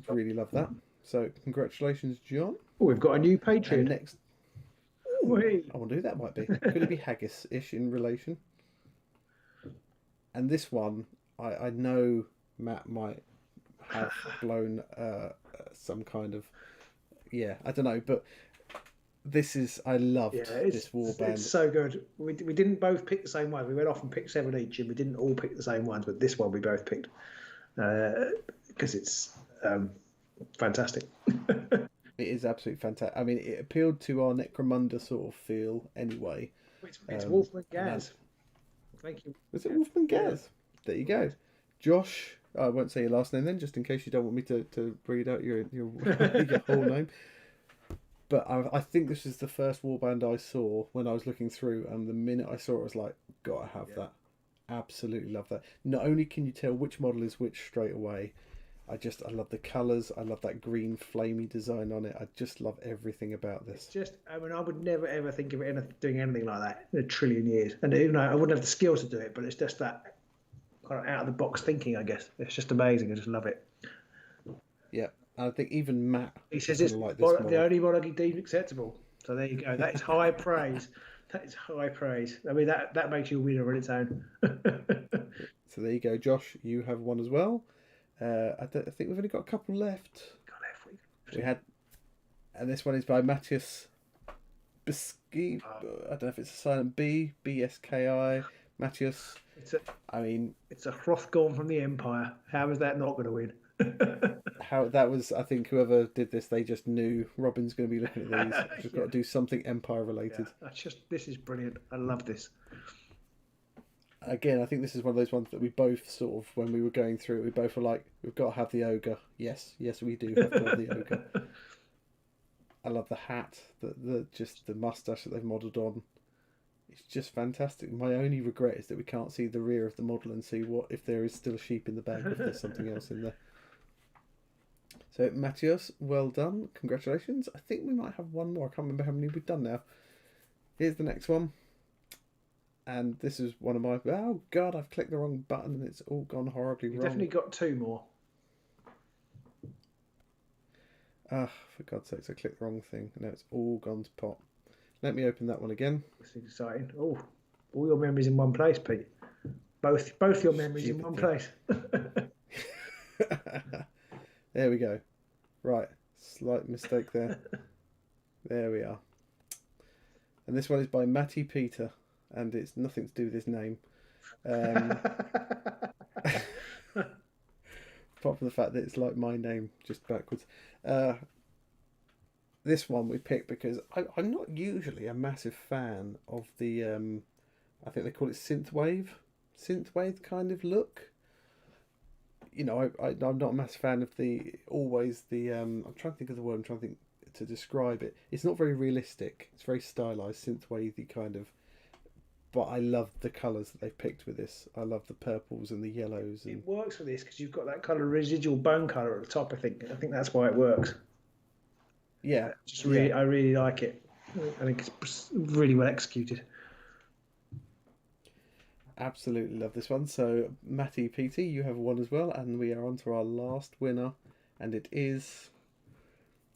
Really love that. So congratulations, John. Oh, we've got a new Patreon. And next, I wonder who that might be. Could it be Haggis-ish in relation? And this one, I know Matt might have blown some kind of, I don't know, but this is, I loved this warband. It's so good. We didn't both pick the same ones. We went off and picked 7 each, and we didn't all pick the same ones. But this one we both picked because it's fantastic. It is absolutely fantastic. I mean, it appealed to our Necromunda sort of feel anyway. It's Wolfman Gaz. Thank you. Was it Wolfman Gaz? There you go. Josh, I won't say your last name then, just in case you don't want me to read out your your whole name. But I think this is the first warband I saw when I was looking through, and the minute I saw it, I was like, gotta have that. Absolutely love that. Not only can you tell which model is which straight away, I love the colours. I love that green flamey design on it. I just love everything about this. It's just, I mean, I would never ever think of doing anything like that in a trillion years. And even though I wouldn't have the skill to do it, but it's just that kind of out of the box thinking, I guess. It's just amazing. I just love it. Yeah. I think even Matt. He says it's like the only model he deemed acceptable. So there you go. That is high praise. That is high praise. I mean, that makes you a winner on its own. So there you go, Josh. You have one as well. I think we've only got a couple left. We had, and this one is by Matthias Biski. I don't know if it's a silent B, BSKI. Matthias. It's a Hrothgorn from the Empire. How is that not going to win? I think whoever did this, they just knew Robin's going to be looking at these. We've got to do something Empire related. This is brilliant. I love this. Again, I think this is one of those ones that we both sort of, when we were going through it, we both were like, we've got to have the ogre. Yes, we do have to have the ogre. I love the hat, just the mustache that they've modelled on. It's just fantastic. My only regret is that we can't see the rear of the model and see if there is still a sheep in the bag, if there's something else in there. So, Matthias, well done. Congratulations. I think we might have one more. I can't remember how many we've done now. Here's the next one. And this is one of my... Oh, God, I've clicked the wrong button and it's all gone horribly wrong. You've definitely got 2 more. For God's sakes, I clicked the wrong thing. Now it's all gone to pot. Let me open that one again. It's exciting. Oh, all your memories in one place, Pete. Both your memories in one place. There we go. Right, slight mistake there. There we are. And this one is by Matty Peter, and it's nothing to do with his name. Apart from the fact that it's like my name, just backwards. This one we picked because I'm not usually a massive fan of the, I think they call it synthwave kind of look. You know, I'm not a massive fan of I'm trying to think of the word I'm trying to think to describe it. It's not very realistic. It's very stylized, synthwavey kind of. But I love the colours that they've picked with this. I love the purples and the yellows. It works for this because you've got that kind of residual bone colour at the top. I think that's why it works. Yeah, I really like it. I think it's really well executed. Absolutely love this one. So, Matty Peter, you have one as well, and we are on to our last winner, and it is...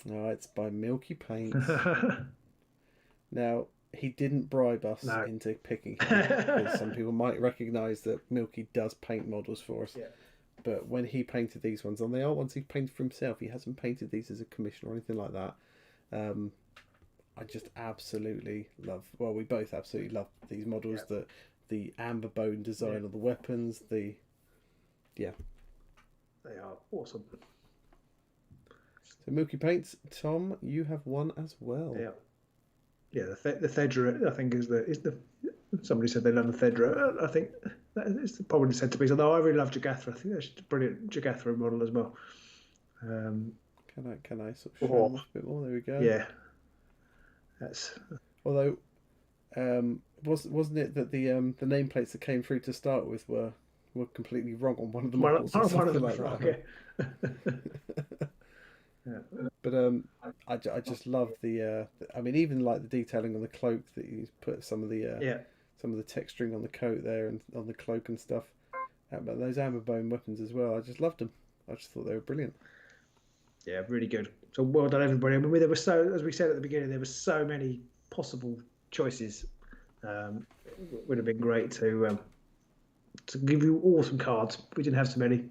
it's by Milky Paints. Now, he didn't bribe us into picking him, because some people might recognise that Milky does paint models for us. Yeah. But when he painted these ones, and they are ones he painted for himself, he hasn't painted these as a commission or anything like that. I just absolutely love... Well, we both absolutely love these models, the amber bone design of the weapons, They are awesome. So Milky Paints, Tom, you have one as well. Yeah, the Thedra, I think, is the somebody said they love the Thedra. I think that is probably the centerpiece. Although I really love Jagathra. I think that's a brilliant Jagathra model as well. Can I sort of show them a bit more? There we go. Yeah. That's. Although, wasn't it that the nameplates that came through to start with were completely wrong on one of the models? One of them was wrong. Yeah. Yeah. But I just love the I mean, even like the detailing on the cloak that he's put some of the texturing on the coat there and on the cloak and stuff. But those amber bone weapons as well, I just loved them. I just thought they were brilliant. Yeah, really good. So well done, everybody. I mean, there were as we said at the beginning, there were so many possible choices. It would have been great to to give you awesome cards. We didn't have so many.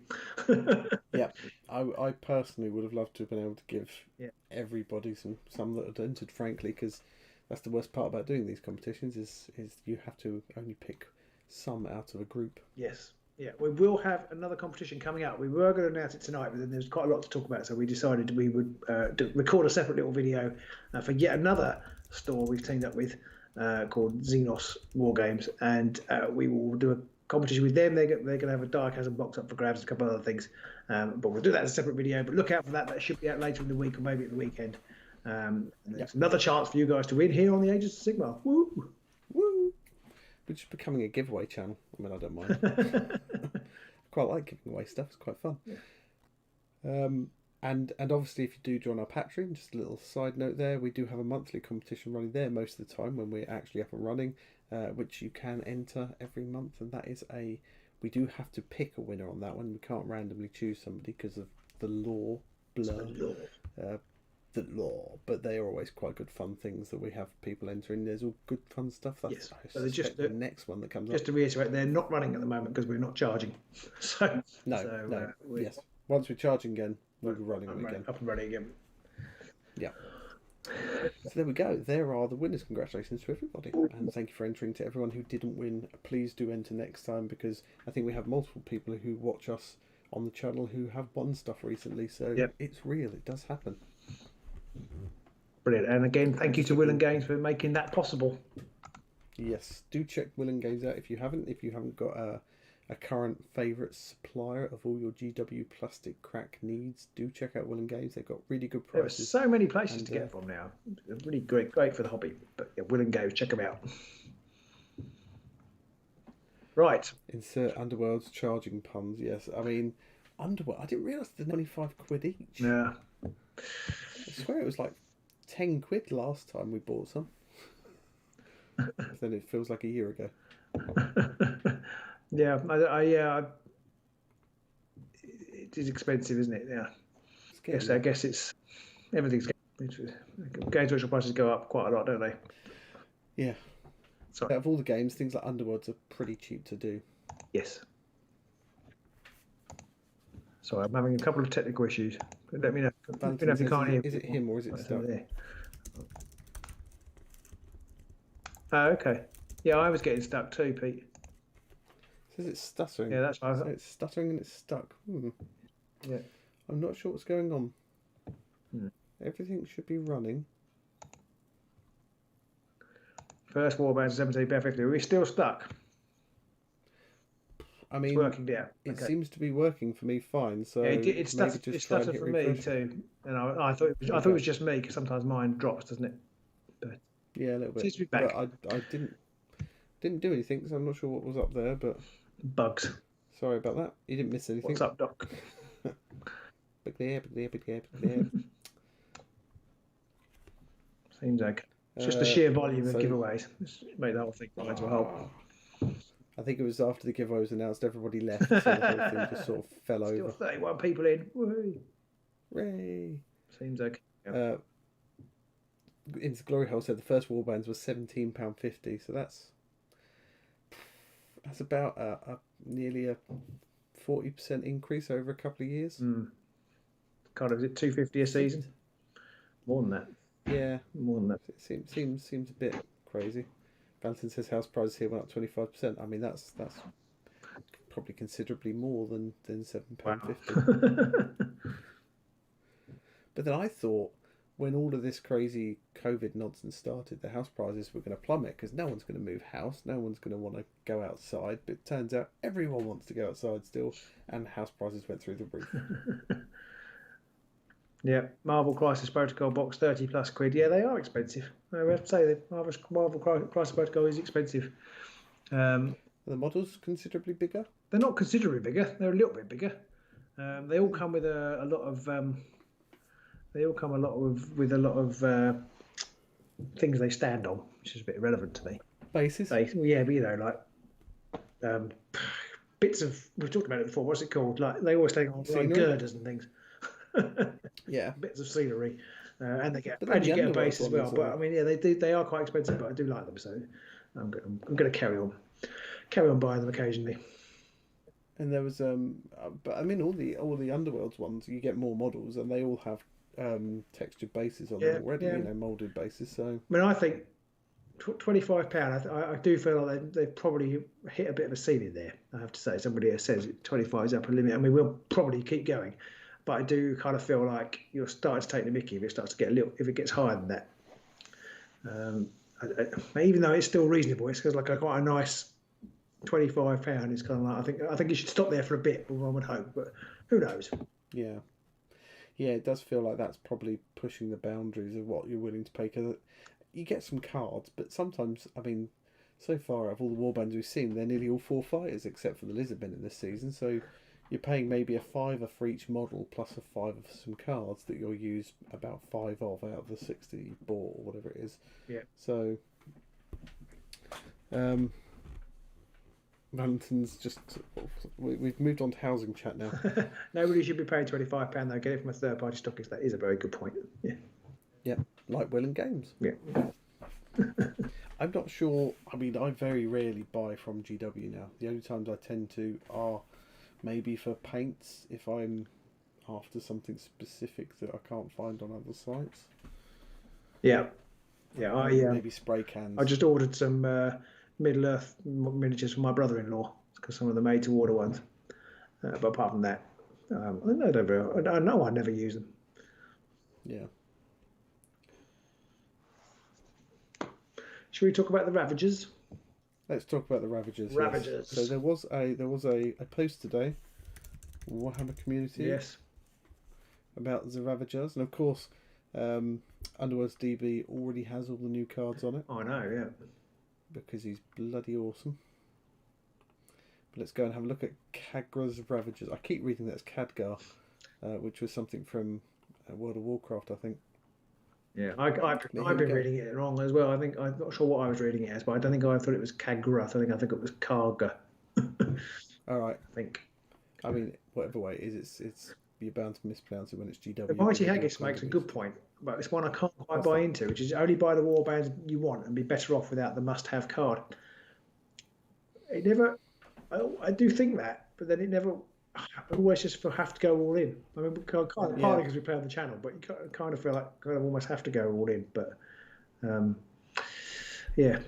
Yeah, I personally would have loved to have been able to give everybody some that had entered, frankly, because that's the worst part about doing these competitions is you have to only pick some out of a group. Yes. Yeah, we will have another competition coming up. We were going to announce it tonight, but then there's quite a lot to talk about, so we decided we would record a separate little video for yet another store we've teamed up with called Xenos War Games, and we will do a competition with them. They're going to have a Direchasm box up for grabs and a couple of other things, but we'll do that as a separate video. But look out for that. That should be out later in the week or maybe at the weekend. There's another chance for you guys to win here on the Ages of Sigmar. Woo! Woo! We're just becoming a giveaway channel. I mean, I don't mind. I quite like giving away stuff. It's quite fun. Yeah. And obviously, if you do join our Patreon, just a little side note there, we do have a monthly competition running there most of the time when we're actually up and running, which you can enter every month. And that is we do have to pick a winner on that one. We can't randomly choose somebody because of the law. The law, but they are always quite good fun things that we have people entering. There's all good fun stuff. That's so just the next one that comes up. Just to reiterate, they're not running at the moment because we're not charging. Yes. Once we're charging again, we'll be running again. Up and running again. Yeah. So there we go. There are the winners. Congratulations to everybody, and thank you for entering. To everyone who didn't win, please do enter next time, because I think we have multiple people who watch us on the channel who have won stuff recently. So it's real. It does happen. Brilliant. And again, thank you to Will and Games for making that possible. Yes, do check Will and Games out if you haven't got a current favourite supplier of all your GW plastic crack needs. Do check out Will and Games. They've got really good prices. There are so many places to get from now. They're really great for the hobby. But yeah, Will and Games, check them out. Right. Insert Underworlds charging puns. Yes, I mean Underworld. I didn't realise they're 25 quid each. Yeah. I swear it was like 10 quid last time we bought some. Then it feels like a year ago. It is expensive, isn't it? Yeah. Yes, I guess it's everything's. Games Workshop prices go up quite a lot, don't they? Yeah. Sorry. Out of all the games, things like Underworlds are pretty cheap to do. Yes. Sorry, I'm having a couple of technical issues. Let me know. If you can't hear. Is it him or is it stuck? Oh, okay. Yeah, I was getting stuck too, Pete. It says it's stuttering. Yeah, that's right. So it's stuttering and it's stuck. Yeah. I'm not sure what's going on. Everything should be running. First Warbands 17 pound 50. Are we still stuck? I mean, it's working down. It seems to be working for me fine. So it stuttered for me too, and I thought it was just me, because sometimes mine drops, doesn't it? But yeah, a little bit. Seems to be back. But I didn't do anything, so I'm not sure what was up there. But bugs. Sorry about that. You didn't miss anything. What's up, Doc? Big there. Seems okay. It's just the sheer volume of giveaways. It's made the whole thing go into a hole. I think it was after the giveaway was announced, everybody left, so the whole thing just sort of fell over. Still 31 people in. Hooray! Seems okay. Yeah. Into Glory Hole said the first Warbands was £17.50, so that's about nearly a 40% increase over a couple of years. Kind of, is it $250 a season? More than that. Yeah, more than that. It seems a bit crazy. Valentin says house prices here went up 25%. I mean, that's probably considerably more than £7.50. But then I thought, when all of this crazy COVID nonsense started, the house prices were going to plummet because no one's going to move house, no one's going to want to go outside. But it turns out everyone wants to go outside still, and house prices went through the roof. Yeah, Marvel Crisis Protocol box, 30 plus quid. Yeah, they are expensive. We have to say that Marvel Crisis Protocol is expensive. Are the models considerably bigger? They're not considerably bigger. They're a little bit bigger. They all come with a lot of. They all come with a lot of things they stand on, which is a bit irrelevant to me. Bases. Well, yeah, but you know, like bits of. We've talked about it before. What's it called? Like they always take on like girders and things. Yeah, bits of scenery, and they get and you get a base as well. But I mean, yeah, they are quite expensive, but I do like them, so I'm going to carry on buying them occasionally. And there was but I mean all the Underworlds ones, you get more models, and they all have textured bases on them already, molded bases. So I mean, I think £25. I do feel like they've probably hit a bit of a ceiling there. I have to say, somebody says 25 is upper limit. I mean, we'll probably keep going, but I do kind of feel like you're starting to take the mickey if it starts to get if it gets higher than that. Even though it's still reasonable, it's like quite a nice £25. It's kind of like I think you should stop there for a bit. One would hope, but who knows? Yeah, it does feel like that's probably pushing the boundaries of what you're willing to pay. Because you get some cards, but sometimes, I mean, so far of all the warbands we've seen, they're nearly all 4 fighters except for the Lizardmen in this season. So you're paying maybe a £5 for each model plus a £5 for some cards that you'll use about 5 of out of the 60 you bought or whatever it is. Yeah. So, Valentine's just... We've moved on to housing chat now. Nobody should be paying £25 though. Get it from a third-party stockist. That is a very good point. Yeah. Yeah, like Will and Games. Yeah. I'm not sure. I mean, I very rarely buy from GW now. The only times I tend to are maybe for paints if I'm after something specific that I can't find on other sites. Yeah. Maybe spray cans. I just ordered some Middle-earth miniatures for my brother-in-law because some of the made-to-order ones. But apart from that, I know I never use them. Yeah. Should we talk about the Ravagers? Let's talk about the Ravagers. Ravagers. Yes. So there was a post today, Warhammer community. Yes. About the Ravagers, and of course, Underworlds DB already has all the new cards on it. I know, yeah. Because he's bloody awesome. But let's go and have a look at Kagra's Ravagers. I keep reading that as Khadgar, which was something from World of Warcraft, I think. Yeah, I've been reading it wrong as well. I'm not sure what I was reading it as, but I don't think I thought it was Kagra. I think it was Kaga. All right. I mean, whatever way it is, it's you're bound to mispronounce it when it's GW. The Mighty Haggis makes a good point, but it's one I can't quite buy into, which is only buy the warbands you want and be better off without the must-have card. It never. I do think that, but then it never. I always just have to go all in. I mean, partly because we play on the channel, but you kind of feel like almost have to go all in. But yeah,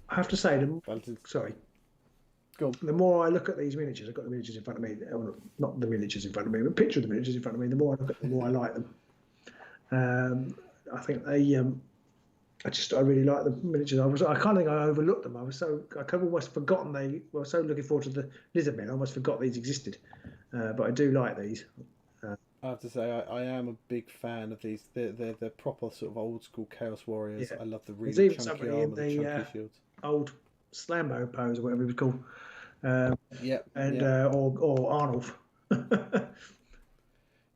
I have to say, sorry. Go on. The more I look at these miniatures, I've got the miniatures in front of me. Not the miniatures in front of me, but picture of the miniatures in front of me. The more I look at them, the more I like them. I think they. I really like the miniatures. I kind of think I overlooked them. I kind of almost forgotten they were so looking forward to the Lizardmen. I almost forgot these existed. But I do like these. I have to say, I am a big fan of these. They're proper sort of old school Chaos Warriors. Yeah. I love the really chunky armor, the chunky shields. Old Slambo pose or whatever it was called. Or Arnulf.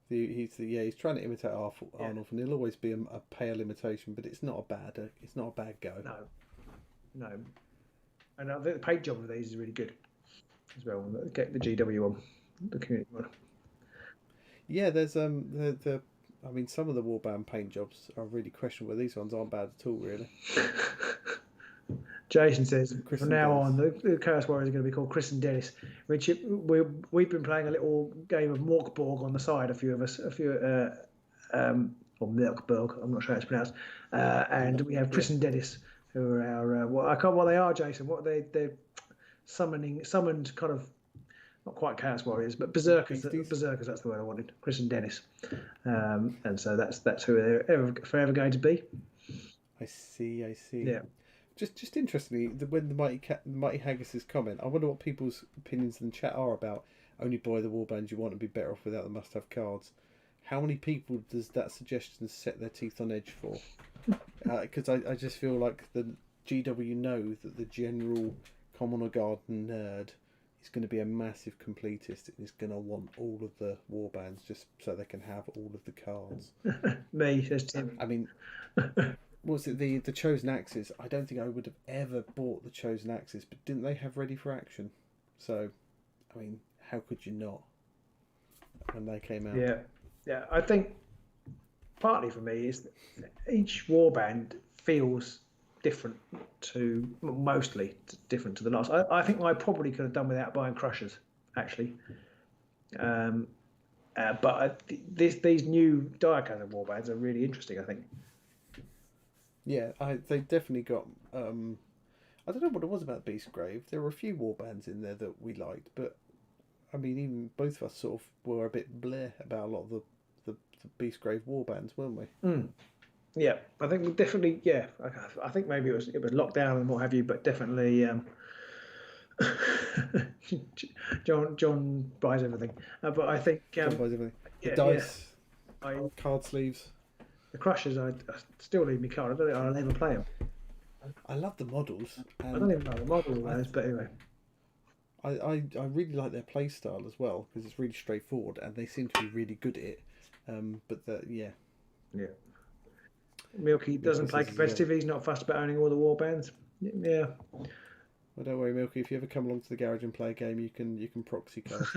He's trying to imitate Arnulf, and he'll always be a pale imitation, but it's not a bad go. No. And I think the paint job of these is really good as well. Get the GW one, the community one. Yeah, there's I mean, some of the warband paint jobs are really questionable. These ones aren't bad at all, really. Jason says, from now on, the Chaos Warriors are going to be called Chris and Dennis. Which we've been playing a little game of Morkborg on the side, a few of us, or Milkborg, I'm not sure how it's pronounced. And we have Chris and Dennis, who are our, I can't what they are, Jason. What they're summoned kind of, not quite Chaos Warriors, but Berserkers. Berserkers, that's the word I wanted. Chris and Dennis. And so that's who they're forever going to be. I see. Yeah. Just interestingly, when the Mighty Haggis' comment, I wonder what people's opinions in the chat are about only buy the warbands you want and be better off without the must-have cards. How many people does that suggestion set their teeth on edge for? Because I just feel like the GW know that the general Commoner Garden nerd is going to be a massive completist and is going to want all of the warbands just so they can have all of the cards. Me, says Tim. I mean... Was it the Chosen Axes? I don't think I would have ever bought the Chosen Axes, but didn't they have Ready for Action? So, I mean, how could you not when they came out? Yeah. I think partly for me is that each warband feels different to mostly different to the last. I think I probably could have done without buying Crushers, actually. But these new Direchasm warbands are really interesting, I think. Yeah, they definitely got. I don't know what it was about Beastgrave. There were a few warbands in there that we liked, but I mean, even both of us sort of were a bit bleh about a lot of the Beastgrave warbands, weren't we? Mm. Yeah, I think we definitely. Yeah, I think maybe it was lockdown and what have you, but definitely. John buys everything, but I think John buys everything. The yeah, dice, yeah. card sleeves. The Crushers, I still leave me card. I don't think I'll ever play them. I love the models. I don't even know the models of those, but anyway. I really like their play style as well because it's really straightforward and they seem to be really good at it. Yeah. Milky doesn't play competitive. He's not fussed about owning all the warbands. Yeah. Well, don't worry, Milky. If you ever come along to the garage and play a game, you can proxy cast.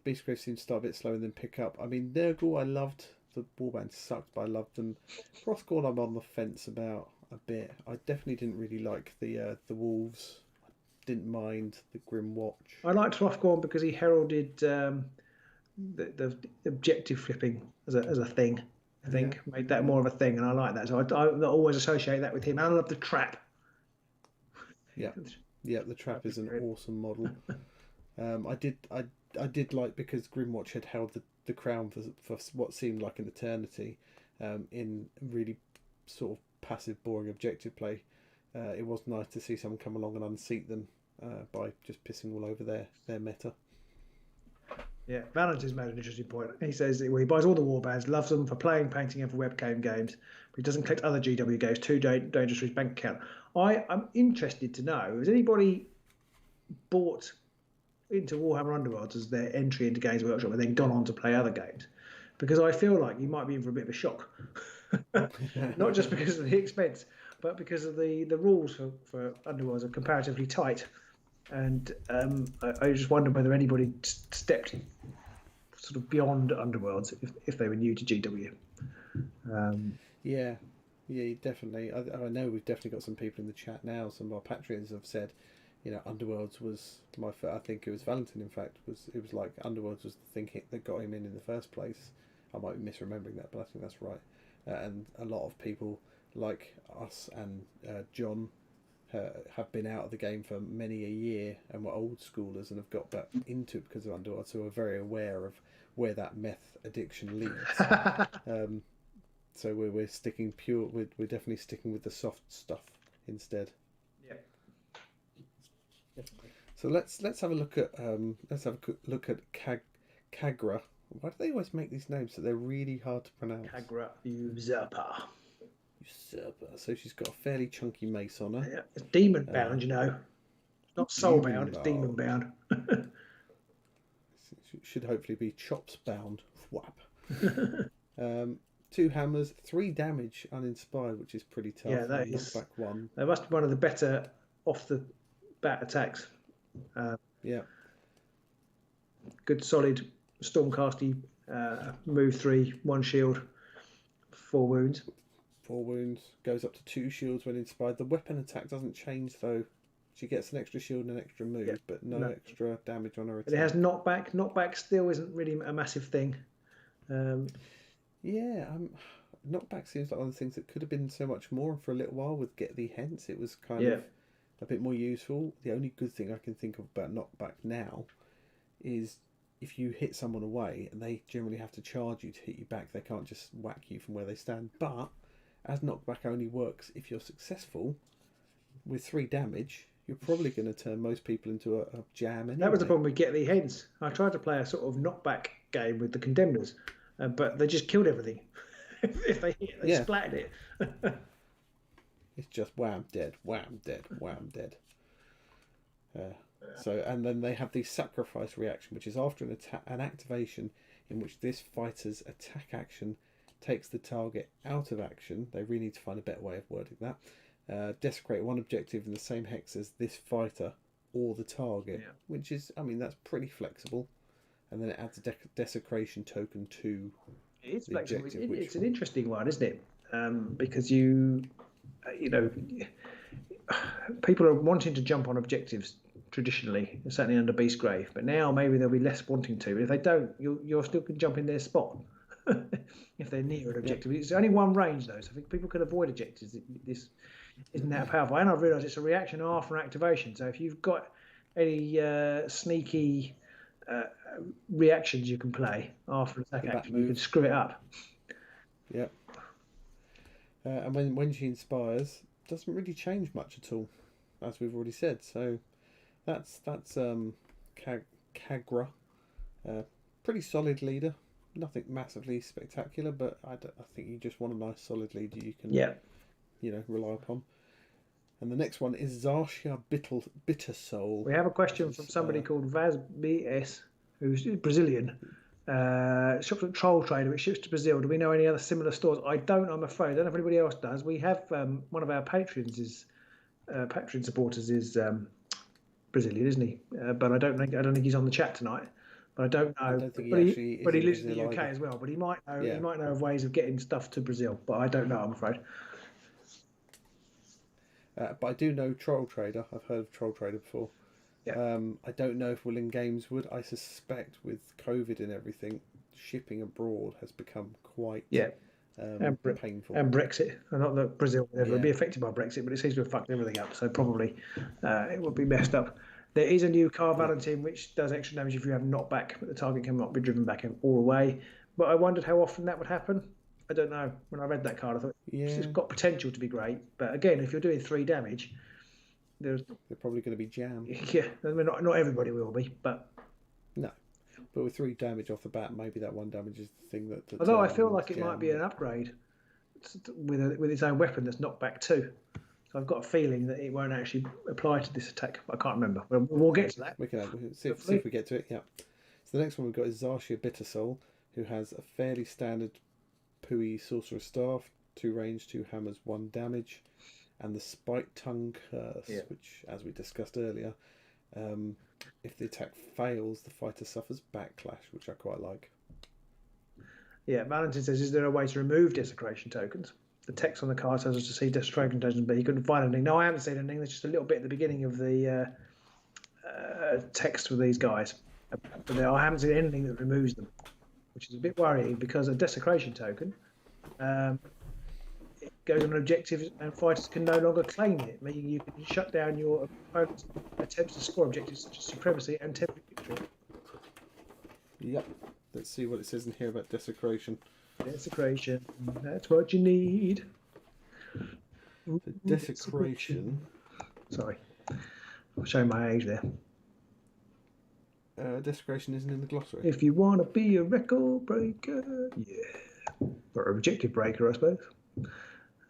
Beastgrave seems to start a bit slow and then pick up. I mean, Nurgle, I loved. The warbands sucked, but I loved them. Frostgorn, I'm on the fence about a bit. I definitely didn't really like the wolves. I didn't mind the Grim Watch. I liked Frostgorn because he heralded the objective flipping as a thing. I think made that more of a thing, and I like that. So I always associate that with him. And I love the trap. Yeah, the trap is an awesome model. I did like because Grimwatch had held the crown for what seemed like an eternity, in really sort of passive, boring objective play. It was nice to see someone come along and unseat them by just pissing all over their meta. Yeah, Valentin's made an interesting point. He says he buys all the warbands, loves them for playing, painting, and for webcam games, but he doesn't collect other GW games. Too dangerous for his bank account. I'm interested to know: has anybody bought into Warhammer Underworlds as their entry into Games Workshop and then gone on to play other games? Because I feel like you might be in for a bit of a shock, not just because of the expense, but because of the rules for Underworlds are comparatively tight. And I just wonder whether anybody stepped sort of beyond Underworlds if they were new to GW. Yeah, definitely. I know we've definitely got some people in the chat now. Some of our Patreons have said, Underworlds was my I think it was Valentin. In fact, it was like Underworlds was the thing that got him in the first place. I might be misremembering that, but I think that's right. And a lot of people like us and John have been out of the game for many a year and were old schoolers and have got back into it because of Underworld, so we're very aware of where that meth addiction leads. So we're sticking pure. We're definitely sticking with the soft stuff instead. Yeah. Definitely. So let's have a look at Kagra. Why do they always make these names so they're really hard to pronounce? Kagra Usurper. So she's got a fairly chunky mace on her. Yeah, it's demon bound, not soul bound. It's demon bound. Should hopefully be chops bound. Whap. 2 hammers, 3 damage uninspired, which is pretty tough. Yeah, that is. Back 1. That must be one of the better off the bat attacks. Yeah. Good solid stormcasty. Move 3, 1 shield, 4 wounds. 4 wounds, goes up to 2 shields when inspired. The weapon attack doesn't change though. She gets an extra shield and an extra move, but no extra damage on her attack. But it has knockback. Knockback still isn't really a massive thing. Knockback seems like one of the things that could have been so much more for a little while with Get Thee Hence. It was kind of a bit more useful. The only good thing I can think of about knockback now is if you hit someone away and they generally have to charge you to hit you back, they can't just whack you from where they stand. But as knockback only works if you're successful with 3 damage, you're probably going to turn most people into a jam anyway. That was the problem with Get Thee Hence. I tried to play a sort of knockback game with the Condemners, but they just killed everything. If they hit, they splattered it. It's just wham, dead, wham, dead, wham, dead. And then they have the sacrifice reaction, which is after an activation in which this fighter's attack action takes the target out of action. They really need to find a better way of wording that. Desecrate 1 objective in the same hex as this fighter or the target, which is, that's pretty flexible. And then it adds a desecration token to it's flexible. It's an interesting one, isn't it? because you know, people are wanting to jump on objectives traditionally, certainly under Beastgrave, but now maybe they'll be less wanting to. If they don't, you're still can jump in their spot if they're near an objective. It's only one range though, so I think people can avoid objectives. This isn't that powerful, and I've realised it's a reaction after activation. So if you've got any sneaky reactions you can play after an attack action, you can screw it up. Yeah. And when she inspires, doesn't really change much at all, as we've already said. So that's Kagra, pretty solid leader. Nothing massively spectacular, but I think you just want a nice solid leader you can rely upon. And the next one is Zarsha Bittersoul. We have a question from somebody called Vaz BS, who's Brazilian. Shops at Troll Trader, which ships to Brazil. Do we know any other similar stores? I don't, I'm afraid. I don't know if anybody else does. We have one of our patrons is Patreon supporters is Brazilian, isn't he? But I don't think he's on the chat tonight. But I don't know. But he lives in the UK as well. But he might know. Yeah. He might know of ways of getting stuff to Brazil. But I don't know. I'm afraid. But I do know Troll Trader. I've heard of Troll Trader before. Yeah. I don't know if Willing Games would. I suspect with COVID and everything, shipping abroad has become quite painful. And Brexit. Not that Brazil would ever be affected by Brexit, but it seems to have fucked everything up. So probably it would be messed up. There is a new car Valentine which does extra damage if you have knockback, but the target cannot be driven back all the way. But I wondered how often that would happen. I don't know. When I read that card, I thought it's got potential to be great. But again, if you're doing 3 damage, they're probably going to be jammed. Yeah, I mean, not everybody will be, but no. But with 3 damage off the bat, maybe that 1 damage is the thing that. Although I feel like it might be an upgrade with its own weapon that's knockback 2. So I've got a feeling that it won't actually apply to this attack. I can't remember. We'll get to that. We can see if we get to it. Yeah. So the next one we've got is Zarsha Bittersoul, who has a fairly standard Pui Sorcerer Staff, 2 range, 2 hammers, 1 damage, and the Spike Tongue Curse, which, as we discussed earlier, if the attack fails, the fighter suffers backlash, which I quite like. Yeah, Valentin says, is there a way to remove desecration tokens? The text on the card tells us to see desecration tokens, but he couldn't find anything. No, I haven't seen anything. There's just a little bit at the beginning of the text for these guys. But I haven't seen anything that removes them, which is a bit worrying because a desecration token, it goes on an objective and fighters can no longer claim it, meaning you can shut down your opponent's attempts to score objectives such as supremacy and temporary victory. Yep. Let's see what it says in here about desecration. Desecration, that's what you need. The desecration. Sorry, I'm showing my age there. Desecration isn't in the glossary. If you want to be a record breaker, or an objective breaker, I suppose.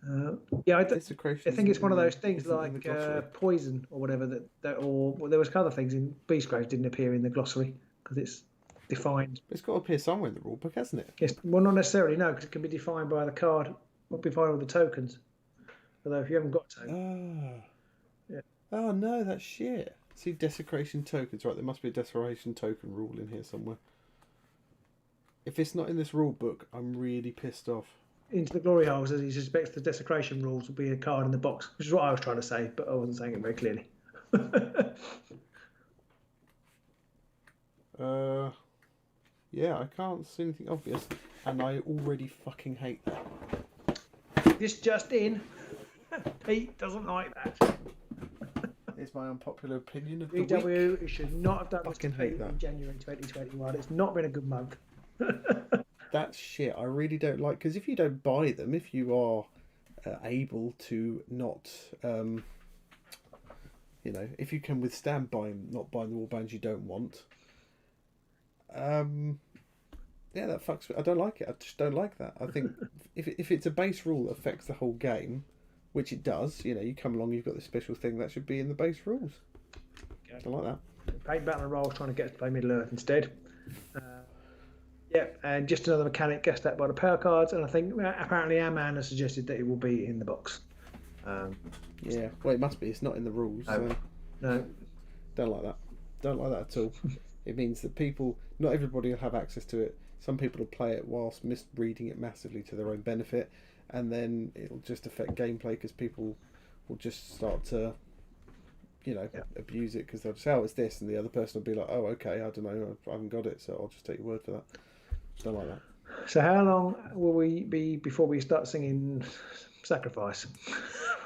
I think it's one of those things like poison or whatever or there was other things in Beastgrave didn't appear in the glossary because it's defined. It's got to appear somewhere in the rulebook, hasn't it? Yes, well, not necessarily, no, because it can be defined by the card, not defined with the tokens. Although if you haven't got tokens. Oh no, that's shit. See, desecration tokens, right? There must be a desecration token rule in here somewhere. If it's not in this rule book, I'm really pissed off. Into the glory hole says he suspects the desecration rules will be a card in the box, which is what I was trying to say, but I wasn't saying it very clearly. Yeah, I can't see anything obvious, and I already fucking hate that. This just in, Pete doesn't like that. It's my unpopular opinion of the week. You should not have done this to Pete in January 2021. It's not been a good month. That's shit. I really don't like, because if you don't buy them, if you are able to not, if you can withstand not buying the warbands you don't want. That fucks me. I don't like it. I just don't like that. I think if it's a base rule that affects the whole game, which it does, you come along, you've got this special thing that should be in the base rules. Okay. I don't like that. Paint Battle and Roll trying to get us to play Middle Earth instead. And just another mechanic guessed at by the power cards, and I think apparently our man has suggested that it will be in the box. Well, it must be. It's not in the rules. No. Don't like that. Don't like that at all. It means that not everybody will have access to it. some people will play it whilst misreading it massively to their own benefit, and then it'll just affect gameplay because people will just start to, abuse it because they'll just say, oh, it's this, and the other person will be like, oh, okay, I don't know, I haven't got it, so I'll just take your word for that. Don't like that. So how long will we be before we start singing Sacrifice?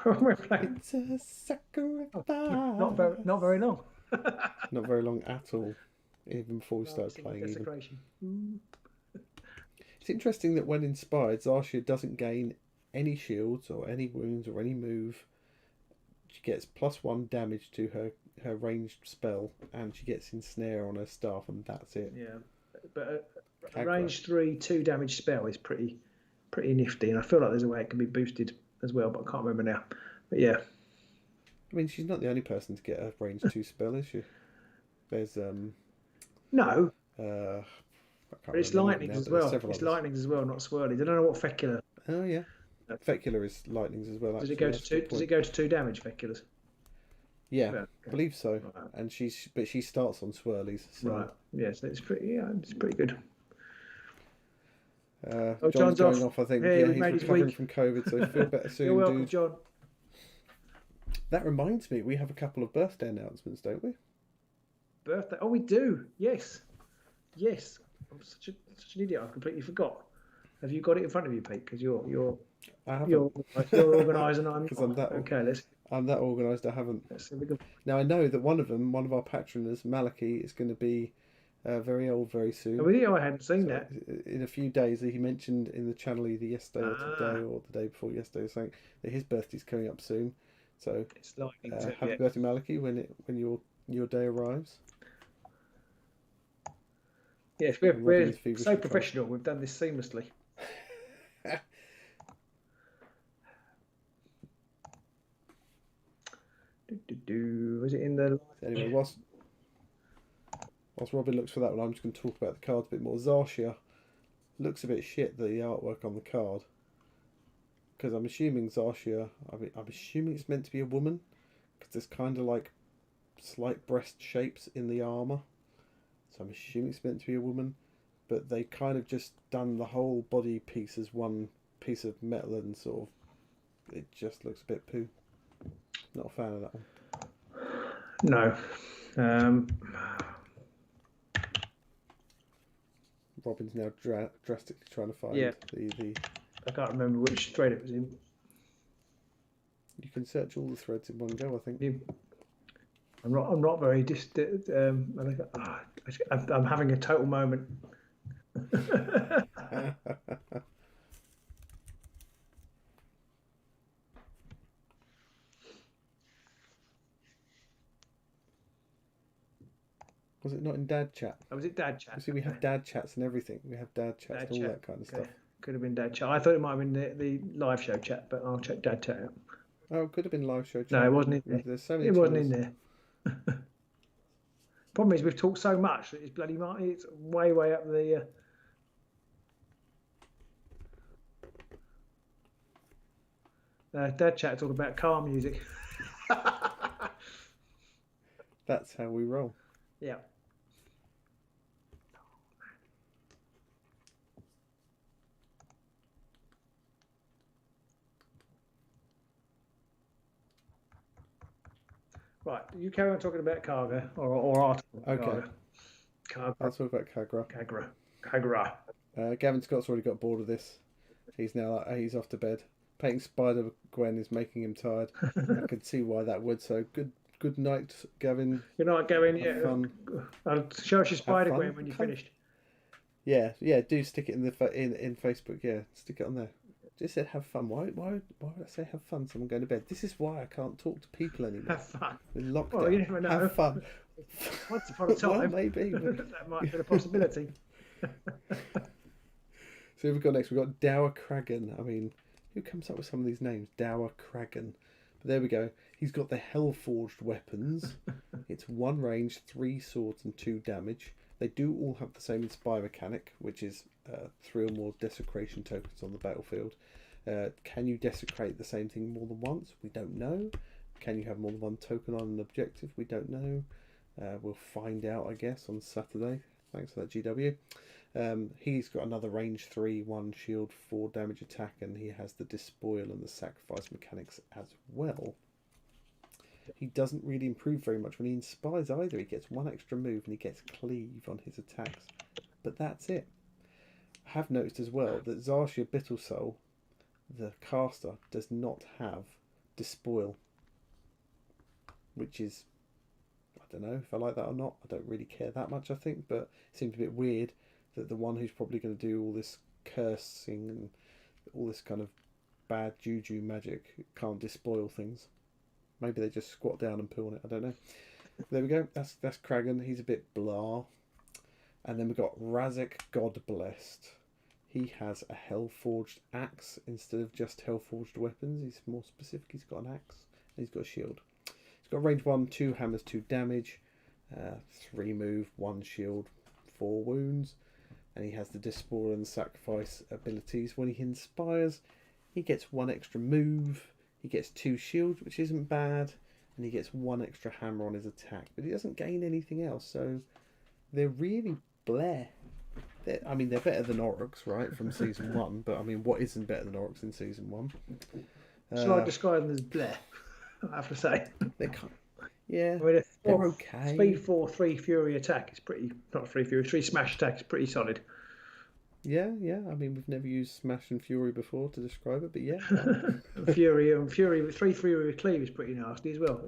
We're playing. It's a sacrifice. Not very long. Not very long at all, even before we start playing. It's interesting that when inspired, Zarshia doesn't gain any shields or any wounds or any move. She gets +1 damage to her ranged spell, and she gets ensnare on her staff, and that's it. Yeah, but a range 3 2 damage spell is pretty nifty, and I feel like there's a way it can be boosted as well, but I can't remember now. But yeah, I mean, she's not the only person to get a range 2 spell, is she? There's no. But it's lightnings as well. It's lightnings as well, not swirly. I don't know what fecular. Oh yeah, fecular is lightnings as well. Does it go to 2? Does it go to 2 damage feculars? Yeah, okay. I believe so. Right. And she starts on swirlies. So. Right. Yeah, so it's pretty good. John's going off. I think. Yeah, he's recovering from COVID, so feel better soon. You're welcome, dude. John. That reminds me, we have a couple of birthday announcements, don't we? Birthday? Oh, we do. Yes. I'm such an idiot. I completely forgot. Have you got it in front of you, Pete? Because you're organised and I'm not. I'm that organised. I haven't. Now I know that one of our patroners, Maliki, is going to be very old very soon. Oh, I hadn't seen that. In a few days, he mentioned in the channel either yesterday or today or the day before yesterday, saying that his birthday's coming up soon. So it's likely happy birthday, Maliki, when your day arrives. Yes, we're so professional. We've done this seamlessly. Was it in the... Anyway, whilst Robin looks for that one, I'm just going to talk about the cards a bit more. Zarshia looks a bit shit, the artwork on the card. Because I'm assuming Zarshia... I'm assuming it's meant to be a woman. Because there's kind of like slight breast shapes in the armour. So I'm assuming it's meant to be a woman, but they kind of just done the whole body piece as one piece of metal, and sort of it just looks a bit poo. Not a fan of that one. No. Robin's now drastically trying to find the. I can't remember which thread it was in. You can search all the threads in one go, I think. Yeah. I'm not very distant. I'm having a total moment. Was it not in Dad Chat? Oh, was it Dad Chat? You see, we have Dad Chats and everything. We have Dad Chats and all that kind of stuff. Could have been Dad Chat. I thought it might have been the live show chat, but I'll check Dad Chat out. Oh, it could have been live show chat. No, it wasn't in there. There's so many it wasn't in there. Problem is, we've talked so much that it's bloody it's way up the. Dad Chat talking about car music. That's how we roll. Yeah. Right, you carry on talking about Kagra or art. Okay. Kagra. I'll talk about Kagra. Kagra. Gavin Scott's already got bored of this. He's now he's off to bed. Painting Spider Gwen is making him tired. I could see why that would. So good night, Gavin. Good night, Gavin. Have fun. I'll show us your Spider Gwen when you're finished. Yeah. Do stick it in in Facebook. Yeah, stick it on there. Just said have fun. Why would I say have fun? Someone going to bed. This is why I can't talk to people anymore. Have fun. With lockdown. Well, you never know. Have fun. Once upon a time, well, maybe that might be a possibility. So we've got next. We've got Dower Kragan. I mean, who comes up with some of these names? Dower Kragan. But there we go. He's got the Hellforged weapons. It's 1 range, 3 swords, and 2 damage. They do all have the same Inspire mechanic, which is 3 or more desecration tokens on the battlefield. Can you desecrate the same thing more than once? We don't know. Can you have more than 1 token on an objective? We don't know. We'll find out, I guess, on Saturday. Thanks for that, GW. He's got another range 3, 1 shield, 4 damage attack, and he has the despoil and the sacrifice mechanics as well. He doesn't really improve very much when he inspires either. He gets 1 extra move and he gets cleave on his attacks, but that's it. I have noticed as well that Zarshia Bittlesoul, the caster, does not have despoil, which is, I don't know if I like that or not. I don't really care that much, I think, but it seems a bit weird that the one who's probably going to do all this cursing and all this kind of bad juju magic can't despoil things. Maybe they just squat down and pull on it. I don't know. There we go. That's Kragan. He's a bit blah. And then we've got Razek Godblessed. He has a Hellforged axe instead of just Hellforged weapons. He's more specific. He's got an axe and he's got a shield. He's got range 1, 2 hammers, 2 damage, 3 move, 1 shield, 4 wounds. And he has the Despoil and Sacrifice abilities. When he inspires, he gets 1 extra move. He gets 2 shields, which isn't bad, and he gets 1 extra hammer on his attack. But he doesn't gain anything else, so they're really bleh. They're better than Oryx, right, from Season 1, but, what isn't better than Oryx in Season 1? Shall I describe them as bleh, I have to say? They can't. Yeah, they're okay. Speed 4, 3 Fury attack is pretty... Not 3 Fury, 3 Smash attack is pretty solid. Yeah. We've never used Smash and Fury before to describe it, but yeah. Fury with 3 Fury with cleave is pretty nasty as well.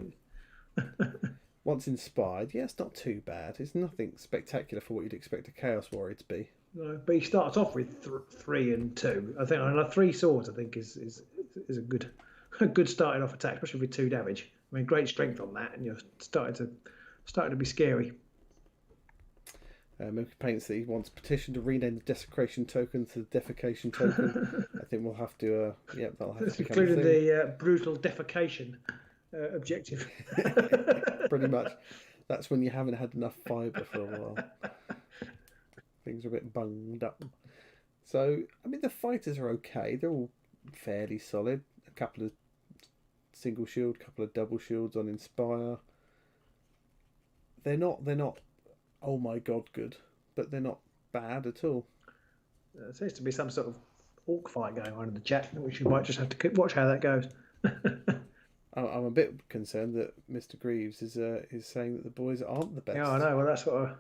Once inspired, yeah, it's not too bad. It's nothing spectacular for what you'd expect a Chaos Warrior to be. No, but he starts off with 3 and 2. I think 3 swords. I think is a good starting off attack, especially with 2 damage. Great strength on that, and you're starting to be scary. Paints that he wants petition to rename the desecration token to the defecation token. I think we'll have to. That'll have to become including the brutal defecation objective. Pretty much. That's when you haven't had enough fibre for a while. Things are a bit bunged up. So, the fighters are okay. They're all fairly solid. A couple of single shield, a couple of double shields on Inspire. They're not oh my god good, but they're not bad at all. There seems to be some sort of orc fight going on in the chat, which we might just have to watch how that goes. I'm a bit concerned that Mr. Greaves is saying that the boys aren't the best. Yeah, I know. Well, that's what.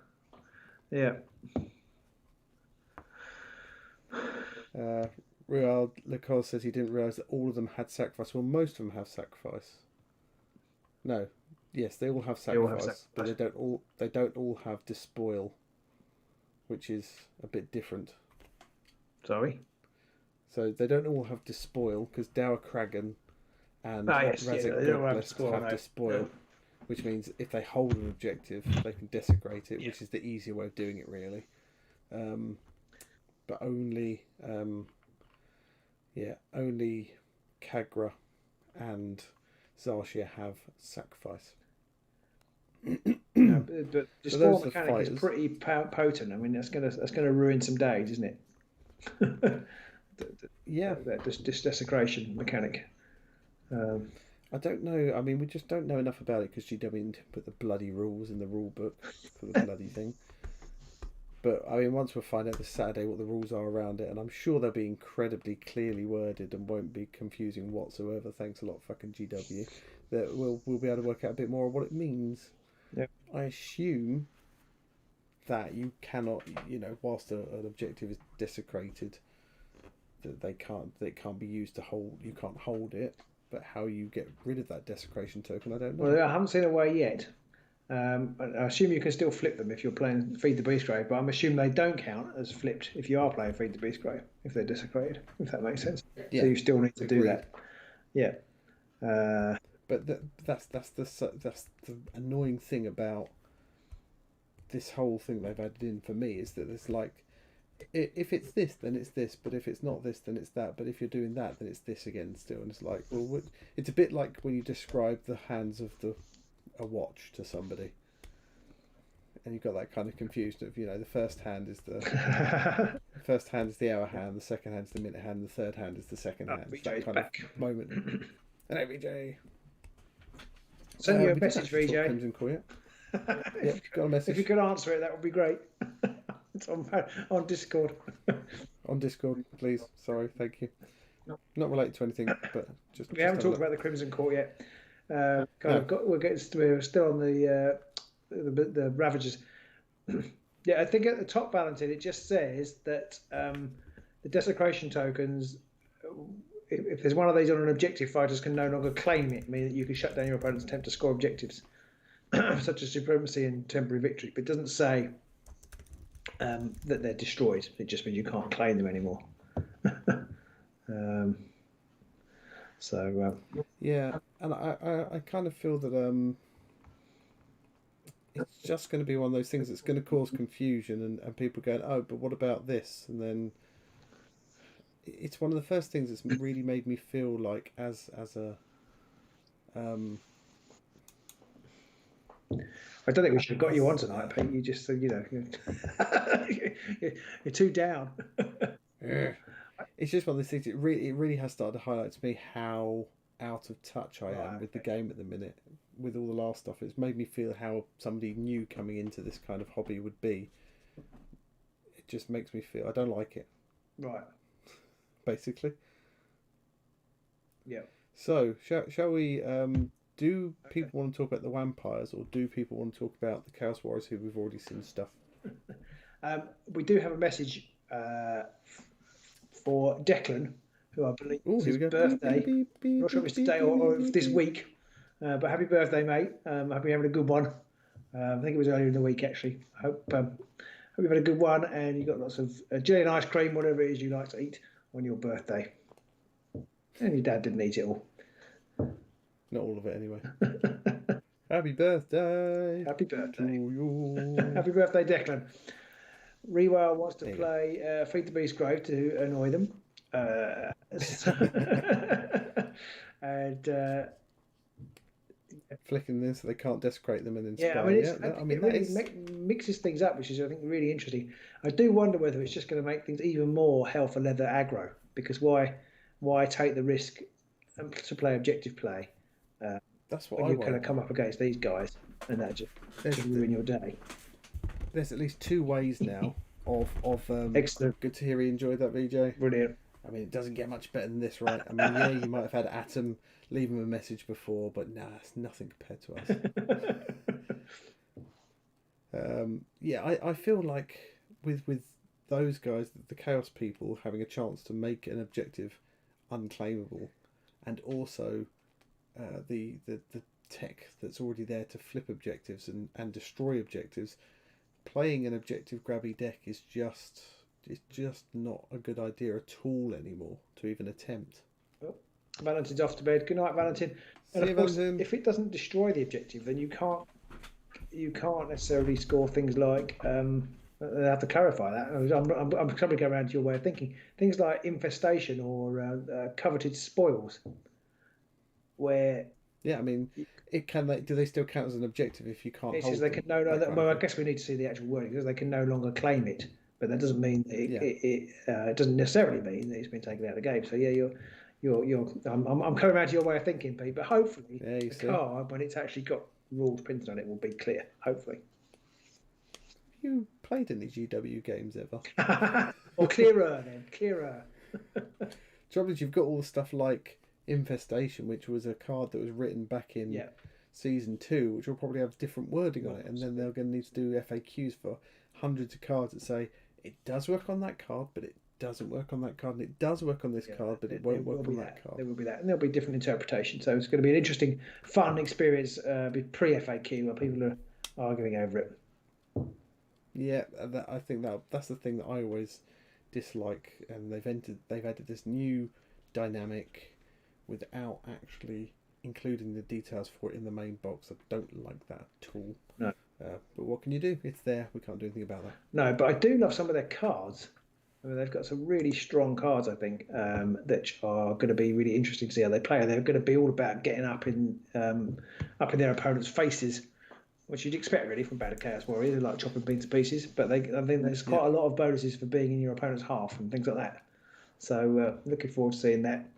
Yeah. Ruald Lecause says he didn't realise that all of them had sacrifice. Well, most of them have sacrifice. No, yes, they all have sacrifice, but they don't all have despoil, which is a bit different. Sorry. So they don't all have despoil because Dower Kragan and Razek have despoil, which means if they hold an objective, they can desecrate it, which is the easier way of doing it, really. But only Kagra and Zarshia have sacrifice. But the spore mechanic is pretty potent. I mean, that's gonna ruin some days, isn't it? This desecration mechanic. I don't know. I mean, we just don't know enough about it because GW didn't put the bloody rules in the rule book for the bloody thing. But I mean, once we'll find out this Saturday what the rules are around it, and I'm sure they'll be incredibly clearly worded and won't be confusing whatsoever. Thanks a lot, fucking GW. That we'll be able to work out a bit more of what it means. Yeah. I assume that you cannot, whilst an objective is desecrated, that it can't be used to hold. You can't hold it. But how you get rid of that desecration token, I don't know. Well, I haven't seen a way yet. I assume you can still flip them if you're playing Feed the Beastgrave, but I'm assuming they don't count as flipped if you are playing Feed the Beastgrave, if they're desecrated, if that makes sense. Yeah. So you still need to do that. Yeah. But that's the annoying thing about this whole thing they've added in for me is that it's like, if it's this, then it's this, but if it's not this, then it's that, but if you're doing that, then it's this again still. And it's like, well, it's a bit like when you describe the hands of a watch to somebody, and you've got that kind of confusion of, the first hand is the hour hand, the second hand is the minute hand, the third hand is the second hand. It's that kind of moment. Hello, VJ. Send you a message, VJ. Comes in, call you. Yeah, got a message. If you could answer it, that would be great. on Discord. On Discord, please. Sorry, thank you. Not related to anything, but just. We haven't talked about the Crimson Court yet. We're still on the Ravagers. Yeah, I think at the top balancing it just says that the desecration tokens, if there's one of these on an objective, fighters can no longer claim it, meaning that you can shut down your opponent's attempt to score objectives, such as supremacy and temporary victory. But it doesn't say that they're destroyed. It just means you can't claim them anymore. Yeah, and I kind of feel that it's just going to be one of those things that's going to cause confusion and people going, oh, but what about this? And then it's one of the first things that's really made me feel like as a I don't think we should have got you on tonight, Pete. You just you're too down. It's just one of those things. It really has started to highlight to me how out of touch I am with the game at the minute. With all the last stuff, it's made me feel how somebody new coming into this kind of hobby would be. It just makes me feel I don't like it. Right. Basically. Yeah. So shall we? Do people want to talk about the vampires, or do people want to talk about the Chaos Warriors who we've already seen stuff? We do have a message for Declan, who I believe is his birthday. Not sure if it's today or this week, but happy birthday, mate. Hope you're having a good one. I think it was earlier in the week, actually. Hope you've had a good one and you got lots of jelly and ice cream, whatever it is you like to eat on your birthday. And your dad didn't eat it all. Not all of it, anyway. Happy birthday. Happy birthday. To you. Happy birthday, Declan. Rewell wants to play Feed the Beast Grove to annoy them. And flicking them so they can't desecrate them and inspire. Yeah, it really mixes things up, which is, I think, really interesting. I do wonder whether it's just going to make things even more hell for leather aggro, because why take the risk to play objective play? That's what when you kind of come up against these guys, and that just ruin your day. There's at least two ways now of excellent. Good to hear you enjoyed that, VJ. Brilliant. I mean, it doesn't get much better than this, right? I mean, yeah, you might have had Atom leave him a message before, but nah, it's nothing compared to us. I feel like with those guys, the Chaos people having a chance to make an objective unclaimable, and also the tech that's already there to flip objectives and destroy objectives, playing an objective grabby deck is just not a good idea at all anymore to even attempt. Oh, Valentin's off to bed. Good night, Valentin. And of course, if it doesn't destroy the objective, then you can't necessarily score things like. I have to clarify that. I'm coming around to your way of thinking. Things like infestation or coveted spoils, where. Yeah, I mean, do they still count as an objective if you can't? It says they can no longer. Well, I guess we need to see the actual wording, because they can no longer claim it, but that doesn't mean that it doesn't necessarily mean that it's been taken out of the game. So yeah, I'm coming around to your way of thinking, Pete. But hopefully, the card, when it's actually got rules printed on it, will be clear. Hopefully. Have you played any GW games ever? Or clearer then, clearer. Trouble is, you've got all the stuff like Infestation, which was a card that was written back in season 2, which will probably have different wording on it, and then they're going to need to do FAQs for hundreds of cards that say it does work on that card, but it doesn't work on that card, and it does work on this card, but it won't work on that card. There will be that, and there'll be different interpretations. So it's going to be an interesting, fun experience pre-FAQ where people are arguing over it. Yeah, I think that's the thing that I always dislike, and they've added this new dynamic without actually including the details for it in the main box. I don't like that at all. No. But what can you do? It's there. We can't do anything about that. No, but I do love some of their cards. I mean, they've got some really strong cards, I think, that are going to be really interesting to see how they play. They're going to be all about getting up in their opponents' faces, which you'd expect really from Battle Chaos Warriors. They like chopping beans to pieces, but I think there's quite a lot of bonuses for being in your opponent's half and things like that. So looking forward to seeing that.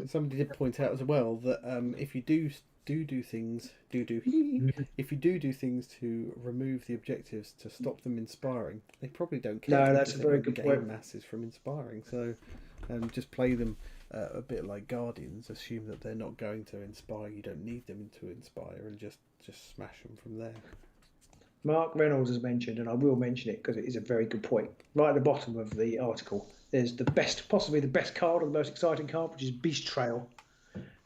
Somebody did point out as well that if you do do things, if you do things to remove the objectives to stop them inspiring, they probably don't care. No, that's a very good point. Masses from inspiring, so just play them a bit like Guardians. Assume that they're not going to inspire. You don't need them to inspire, and just smash them from there. Mark Reynolds has mentioned, and I will mention it because it is a very good point. Right at the bottom of the article, there's possibly the best card, or the most exciting card, which is Beast Trail.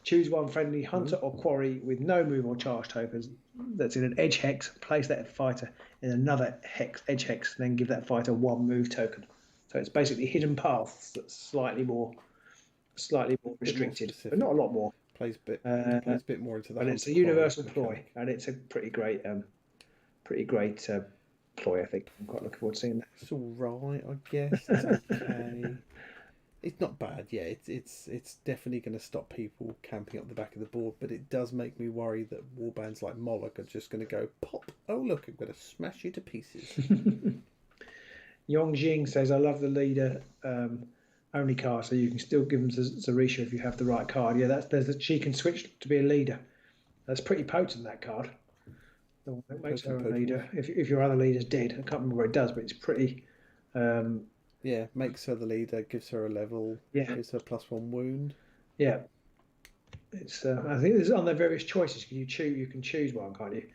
Choose one friendly hunter or quarry with no move or charge tokens that's in an edge hex. Place that fighter in another edge hex, and then give that fighter one move token. So it's basically hidden paths that's slightly more restricted, but not a lot more. Plays a bit more into that. And it's a universal ploy, and it's a pretty great ploy. I think I'm quite looking forward to seeing that. It's all right, I guess. It's okay. It's not bad. Yeah, it's definitely going to stop people camping up the back of the board, but it does make me worry that warbands like Moloch are just going to go pop. Oh look, I'm going to smash you to pieces. Yong Jing says, "I love the leader only card, so you can still give them to Zarisha if you have the right card." Yeah, she can switch to be a leader. That's pretty potent, that card. It makes her a leader. If your other leader's dead, I can't remember what it does, but it's pretty. Yeah, makes her the leader, gives her a level, gives her +1 wound. Yeah, it's. I think there's on their various choices. You can choose one, can't you?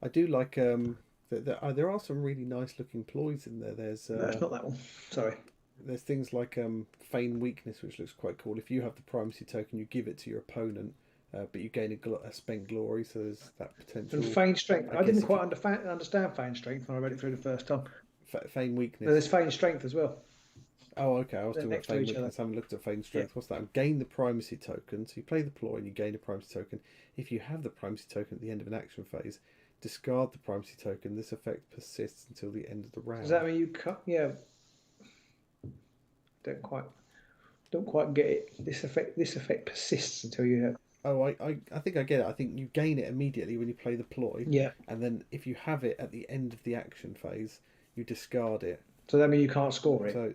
I do like there are some really nice looking ploys in there. There's no, it's not that one. Sorry. There's things like feign weakness, which looks quite cool. If you have the primacy token, you give it to your opponent, but you gain a spent glory, so there's that potential. And feign strength. I didn't quite understand feign strength when I read it through the first time. Feign weakness. No, there's feign strength as well. Oh, okay. I was talking about feign weakness. I haven't looked at feign strength. Yeah. What's that? Gain the primacy token. So you play the ploy and you gain a primacy token. If you have the primacy token at the end of an action phase, discard the primacy token. This effect persists until the end of the round. Does that mean you cut? Yeah. Don't quite get it. This effect persists until you have. Oh, I think I get it. I think you gain it immediately when you play the ploy. Yeah. And then if you have it at the end of the action phase, you discard it. So that means you can't score it. So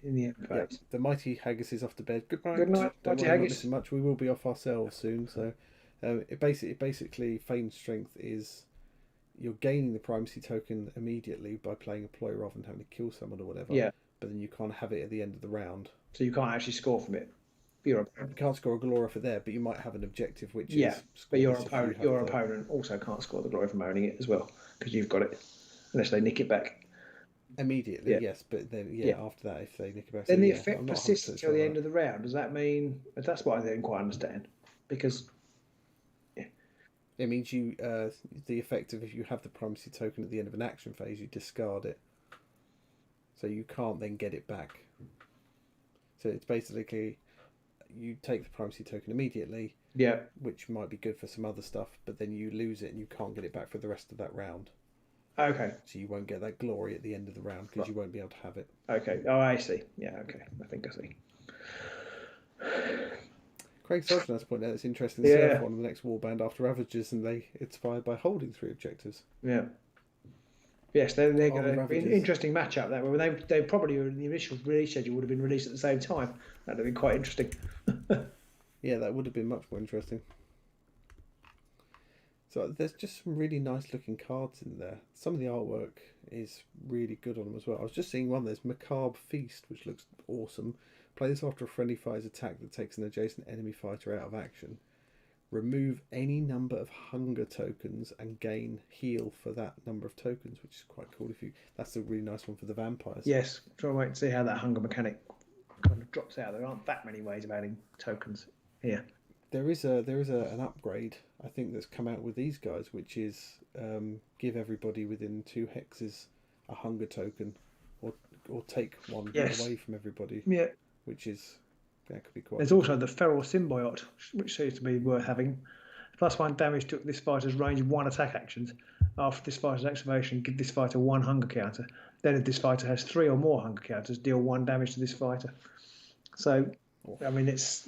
in the end phase. Yeah, the mighty Haggis is off to bed. Good night. Good night, mighty Haggis. Much. We will be off ourselves soon. So it basically feign strength is you're gaining the primacy token immediately by playing a ploy rather than having to kill someone or whatever. Yeah. But then you can't have it at the end of the round. So you can't actually score from it. You can't score a glory for there, but you might have an objective which is. But your opponent also can't score the glory from owning it as well because you've got it, unless they nick it back. Immediately, yes, but then after that, if they nick it back, then the effect persists until the end of the round. Does that mean that's what I didn't quite understand? Because it means you the effect of if you have the primacy token at the end of an action phase, you discard it, so you can't then get it back. So it's basically you take the primacy token immediately, which might be good for some other stuff, but then you lose it and you can't get it back for the rest of that round. Okay. So you won't get that glory at the end of the round because you won't be able to have it. Okay. Oh, I see. Yeah. Okay. I think I see. Craig Sargent has pointed out it's interesting to serve one of the next warband after Ravagers, and they inspired by holding 3 objectives. Yeah. Yes, they're going to be an interesting matchup. That when they probably in the initial release schedule would have been released at the same time. That'd have been quite interesting. Yeah, that would have been much more interesting. So there's just some really nice looking cards in there. Some of the artwork is really good on them as well. I was just seeing one. There's Macabre Feast, which looks awesome. Play this after a friendly fighter's attack that takes an adjacent enemy fighter out of action. Remove any number of hunger tokens and gain heal for that number of tokens, which is quite cool. That's a really nice one for the vampires. Yes, try and wait and see how that hunger mechanic kind of drops out. There aren't that many ways of adding tokens here. There is an upgrade I think that's come out with these guys, which is give everybody within 2 hexes a hunger token, or take one away from everybody. Yeah, which is. That could be quite. There's also the Feral Symbiote, which seems to be worth having. +1 damage to this fighter's range of 1 attack actions. After this fighter's activation, give this fighter 1 hunger counter. Then if this fighter has 3 or more hunger counters, deal 1 damage to this fighter. So, I mean, it's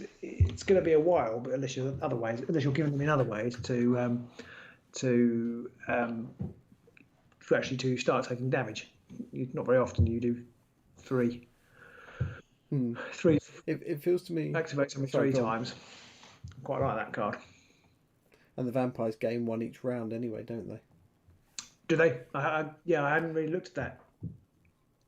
going to be a while, but unless you're giving them in other ways to actually to start taking damage. Not very often you do 3. Three. It feels to me Activates me 3 times. Quite like that card. And the vampires gain 1 each round anyway, don't they? Do they? I hadn't really looked at that.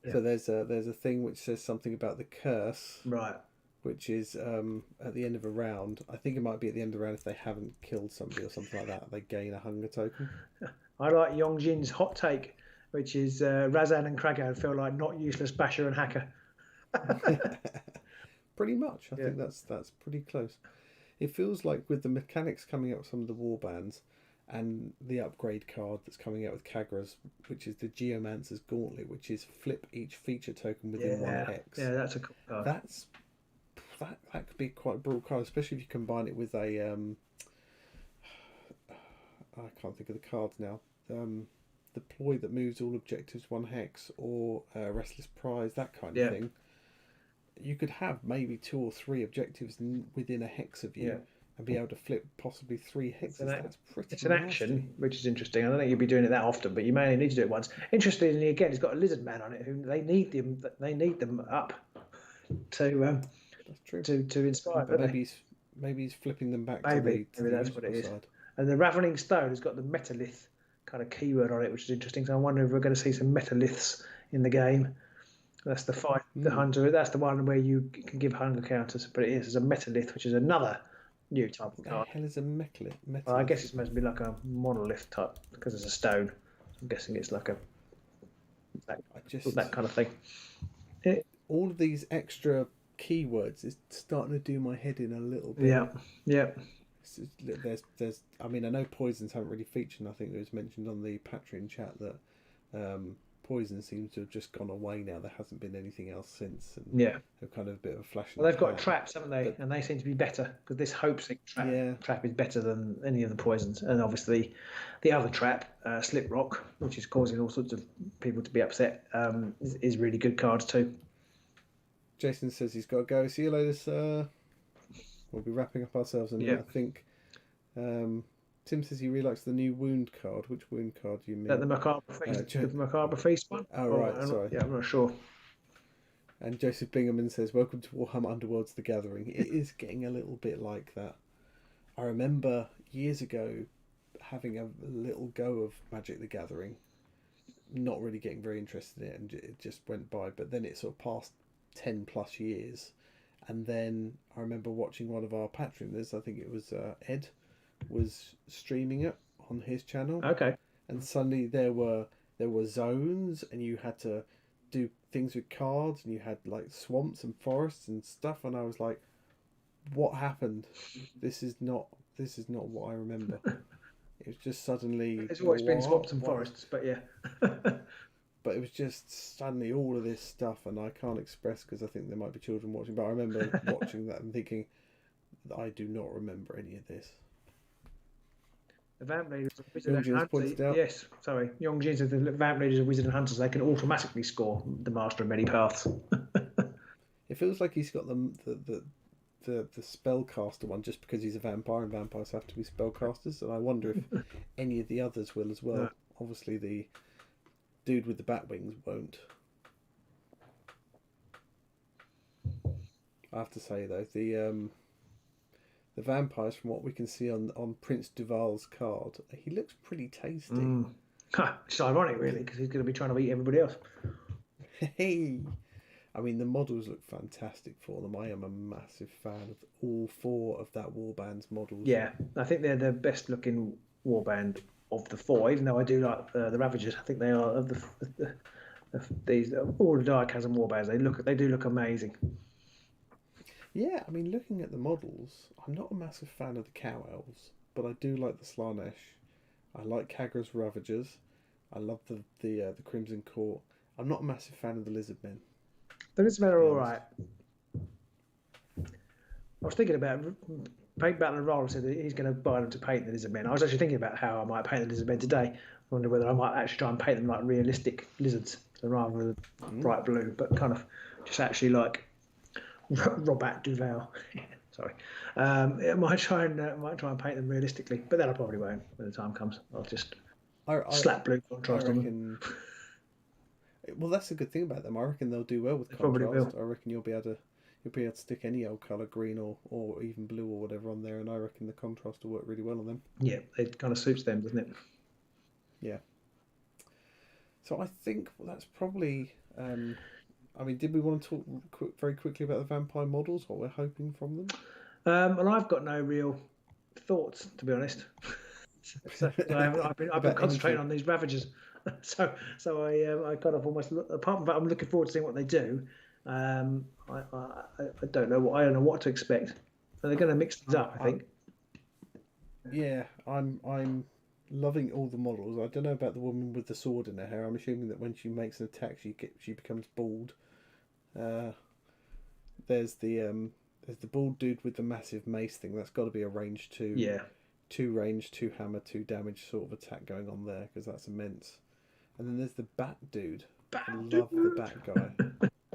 Yeah. So there's a thing which says something about the curse, right? Which is at the end of a round. I think it might be at the end of the round if they haven't killed somebody or something like that. They gain a hunger token. I like Yongjin's hot take, which is Razan and Kragan feel like not useless basher and hacker. Pretty much. I think that's pretty close. It feels like with the mechanics coming out with some of the warbands and the upgrade card that's coming out with Kagra's, which is the Geomancer's Gauntlet, which is flip each feature token within 1 hex. Yeah, that's a cool card. That could be quite a broad card, especially if you combine it with a I can't think of the cards now. The ploy that moves all objectives 1 hex, or Restless Prize, that kind of thing. You could have maybe 2 or 3 objectives within a hex of you, and be able to flip possibly 3 hexes. That's pretty. It's an action, which is interesting. I don't think you'll be doing it that often, but you may only need to do it once. Interestingly, again, it's got a lizard man on it who they need them up to. That's true. To inspire. But maybe he's flipping them back. Maybe that's what it is. Side. And the Ravening Stone has got the Mechanolith kind of keyword on it, which is interesting. So I wonder if we're going to see some Mechanoliths in the game. That's the fight, the hunter. That's the one where you can give hunger counters, but it is a Mechanolith, which is another new type of card. What the hell is a Mechanolith? Well, I guess it's meant to be like a monolith type because it's a stone. I'm guessing it's like that kind of thing. All of these extra keywords is starting to do my head in a little bit. Yeah. There's. I mean, I know poisons haven't really featured. And I think it was mentioned on the Patreon chat that poison seems to have just gone away now. There hasn't been anything else since. And they're kind of a bit of a flash. Well, they've got traps, haven't they? And they seem to be better because this hope sink trap is better than any of the poisons. And obviously, the other trap, Slip Rock, which is causing all sorts of people to be upset, is really good cards too. Jason says he's got to go. See you later, sir. We'll be wrapping up ourselves, and I think Tim says he really likes the new wound card. Which wound card do you mean? The Macabre Feast one? Oh, right, sorry. Yeah, I'm not sure. And Joseph Bingaman says, welcome to Warhammer Underworlds The Gathering. It is getting a little bit like that. I remember years ago having a little go of Magic the Gathering, not really getting very interested in it, and it just went by. But then it sort of passed 10 plus years, and then I remember watching one of our Patreoners, I think it was Ed, was streaming it on his channel. Okay. And suddenly there were zones, and you had to do things with cards, and you had like swamps and forests and stuff, and I was like, what happened? This is not what I remember. It was just suddenly. It's always been swamps and forests, but yeah. But it was just suddenly all of this stuff, and I can't express because I think there might be children watching. But I remember watching that and thinking, I do not remember any of this. The Vamp Leaders are Wizard and Hunters. Yes, sorry. Yongjin said the Vamp Leaders are Wizard and Hunters. They can automatically score the Master of Many Paths. It feels like he's got the spellcaster one just because he's a vampire, and vampires have to be spellcasters. And I wonder if any of the others will as well. No. Obviously, the dude with the bat wings won't. I have to say though, the vampires, from what we can see on Prince Duval's card, he looks pretty tasty. It's ironic, really, because he's going to be trying to eat everybody else. Hey, I mean, the models look fantastic for them. I am a massive fan of all 4 of that warband's models. Yeah, I think they're the best looking warband of the 4, even though I do like the Ravagers. I think they are of these all the Direchasm warbands. They do look amazing. Yeah, I mean, looking at the models, I'm not a massive fan of the Cow Elves, but I do like the Slanesh. I like Kagra's Ravagers. I love the Crimson Court. I'm not a massive fan of the Lizard Men. The Lizard Men are all right. I was thinking about Paint Battle and Roll said that he's going to buy them to paint the Lizard Men. I was actually thinking about how I might paint the Lizard Men today. I wonder whether I might actually try and paint them like realistic lizards, so rather than bright blue, but kind of just actually like Robert Duval. Sorry. I might try and paint them realistically, but then I probably won't when the time comes. I'll just slap blue contrast on them. Well, that's the good thing about them. I reckon they'll do well with contrast. I reckon you'll be able to you'll be able to stick any old colour, green or even blue or whatever on there, and I reckon the contrast will work really well on them. Yeah, it kind of suits them, doesn't it? Yeah. So I think that's probably... I mean, did we want to talk very quickly about the vampire models, what we're hoping from them? Well, I've got no real thoughts, to be honest. So I've been concentrating on these Ravagers. So I kind of almost apart from that, I'm looking forward to seeing what they do. I don't know what to expect. So they're going to mix things up, I think. Yeah, I'm loving all the models. I don't know about the woman with the sword in her hair. I'm assuming that when she makes an attack, she becomes bald. There's the bald dude with the massive mace thing. That's got to be a range 2. Yeah. 2 range, 2 hammer, 2 damage sort of attack going on there, because that's immense. And then there's the bat dude. I love the bat guy.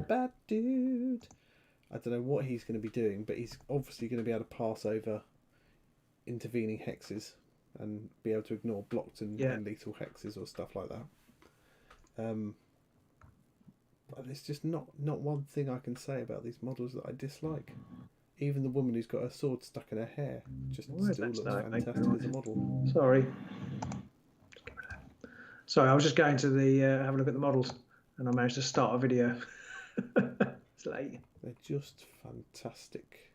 Bat dude. I don't know what he's going to be doing, but he's obviously going to be able to pass over intervening hexes and be able to ignore blocked and lethal hexes or stuff like that. But there's just not one thing I can say about these models that I dislike. Even the woman who's got her sword stuck in her hair just still looks fantastic as a model. Sorry, I was just going to the have a look at the models, and I managed to start a video. It's late. They're just fantastic.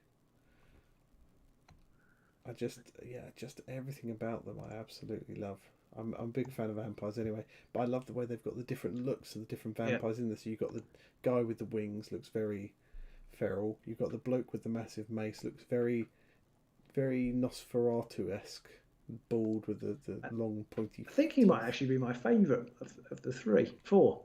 Just everything about them I absolutely love. I'm a big fan of vampires anyway, but I love the way they've got the different looks of the different vampires in this. So you've got the guy with the wings, looks very feral. You've got the bloke with the massive mace, looks very, very Nosferatu-esque, bald with the long pointy. I think he might actually be my favourite of the 4.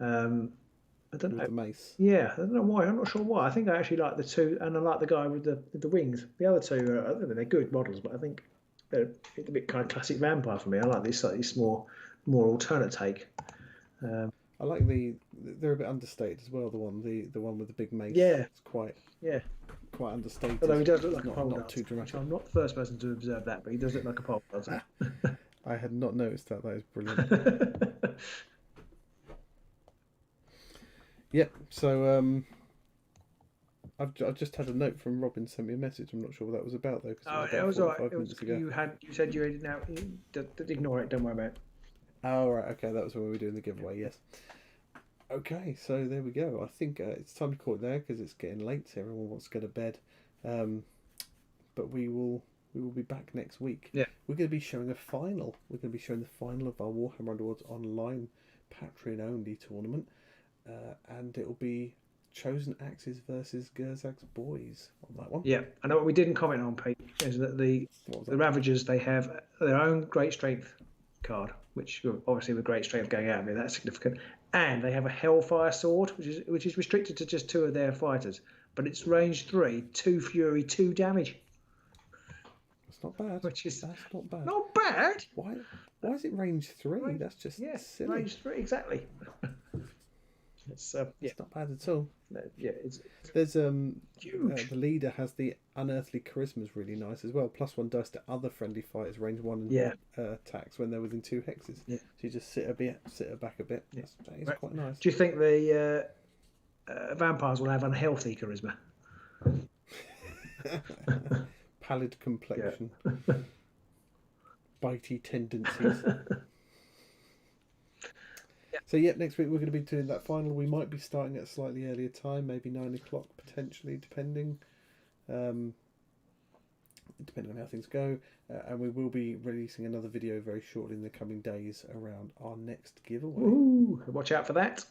I don't know. The mace. Yeah, I don't know why. I'm not sure why. I think I actually like the 2, and I like the guy with the wings. The other 2, I don't know, they're good models, but I think they're a bit kind of classic vampire for me. I like this slightly more alternate take. I like they're a bit understated as well. The one with the big mace. Yeah, it's quite understated. Although he does look like not, a pole not too dramatic. I'm not the first person to observe that, but he does look like a pole dancer. I had not noticed that. That is brilliant. Yep. So I've just had a note from Robin, sent me a message. I'm not sure what that was about though. It was all right. You said you had it now. Ignore it. Don't worry about it. Oh right. Okay, that was when we were doing the giveaway. Yes. Okay, so there we go. I think it's time to call it there because it's getting late. So everyone wants to go to bed. But we will be back next week. Yeah. We're going to be showing a final. We're going to be showing the final of our Warhammer Underworlds online Patreon only tournament. And it will be Chosen Axes versus Gerzag's Boys on that one. Yeah, I know what we didn't comment on, Pete, is that the Ravagers, they have their own great strength card, which obviously with great strength going out of it, that's significant. And they have a Hellfire sword, which is restricted to just 2 of their fighters, but it's range 3, 2 fury, 2 damage. That's not bad. That's not bad. Not bad. Why is it range 3? That's just silly. Range 3 exactly. It's not bad at all. There's huge. The leader has the unearthly charisma is really nice as well. +1 dice to other friendly fighters, range 1 attacks when they're within 2 hexes. Yeah. So you just sit her back a bit. Yeah. That is quite nice. Do you think the vampires will have unhealthy charisma? Pallid complexion, bitey tendencies. So next week we're going to be doing that final. We might be starting at a slightly earlier time, maybe 9 o'clock potentially, depending on how things go. And we will be releasing another video very shortly in the coming days around our next giveaway. Ooh, watch out for that.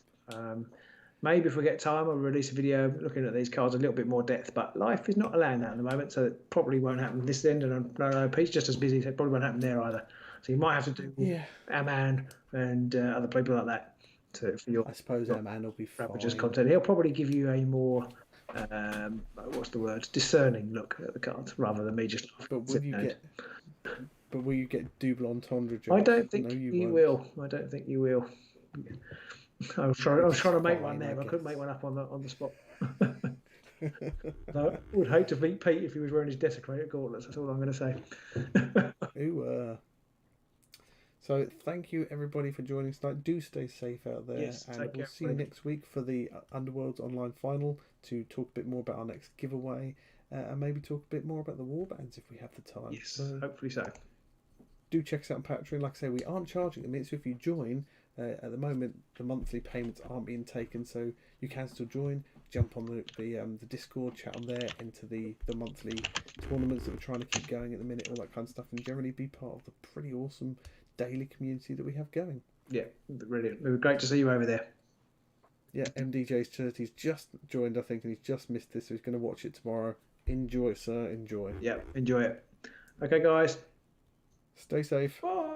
Maybe if we get time, I'll release a video looking at these cards a little bit more depth. But life is not allowing that at the moment, so it probably won't happen this end. And I know Pete's just as busy, so it probably won't happen there either. So you might have to do Aman and other people like that for your. I suppose Aman will be fine. Just content. He'll probably give you a more discerning look at the cards rather than me just. But will you get double entendre? I don't think you will. I don't think you will. I was trying to make one there, but I couldn't make one up on the spot. I would hate to beat Pete if he was wearing his desecrated gauntlets. That's all I'm going to say. Ooh. So thank you everybody for joining us tonight. Do stay safe out there, Yes, and we'll see you next week for the Underworlds online final to talk a bit more about our next giveaway, and maybe talk a bit more about the warbands if we have the time. Yes, hopefully so. Do check us out on Patreon. Like I say, we aren't charging them. So if you join, at the moment the monthly payments aren't being taken, so you can still join. Jump on the Discord, chat on there, enter the monthly tournaments that we're trying to keep going at the minute, all that kind of stuff, and generally be part of the pretty awesome daily community that we have going. Yeah, brilliant. It was great to see you over there. Yeah, MDJ's Charity's just joined, I think, and he's just missed this, so he's going to watch it tomorrow. Enjoy, sir. Enjoy. Yeah, enjoy it. Okay, guys. Stay safe. Bye.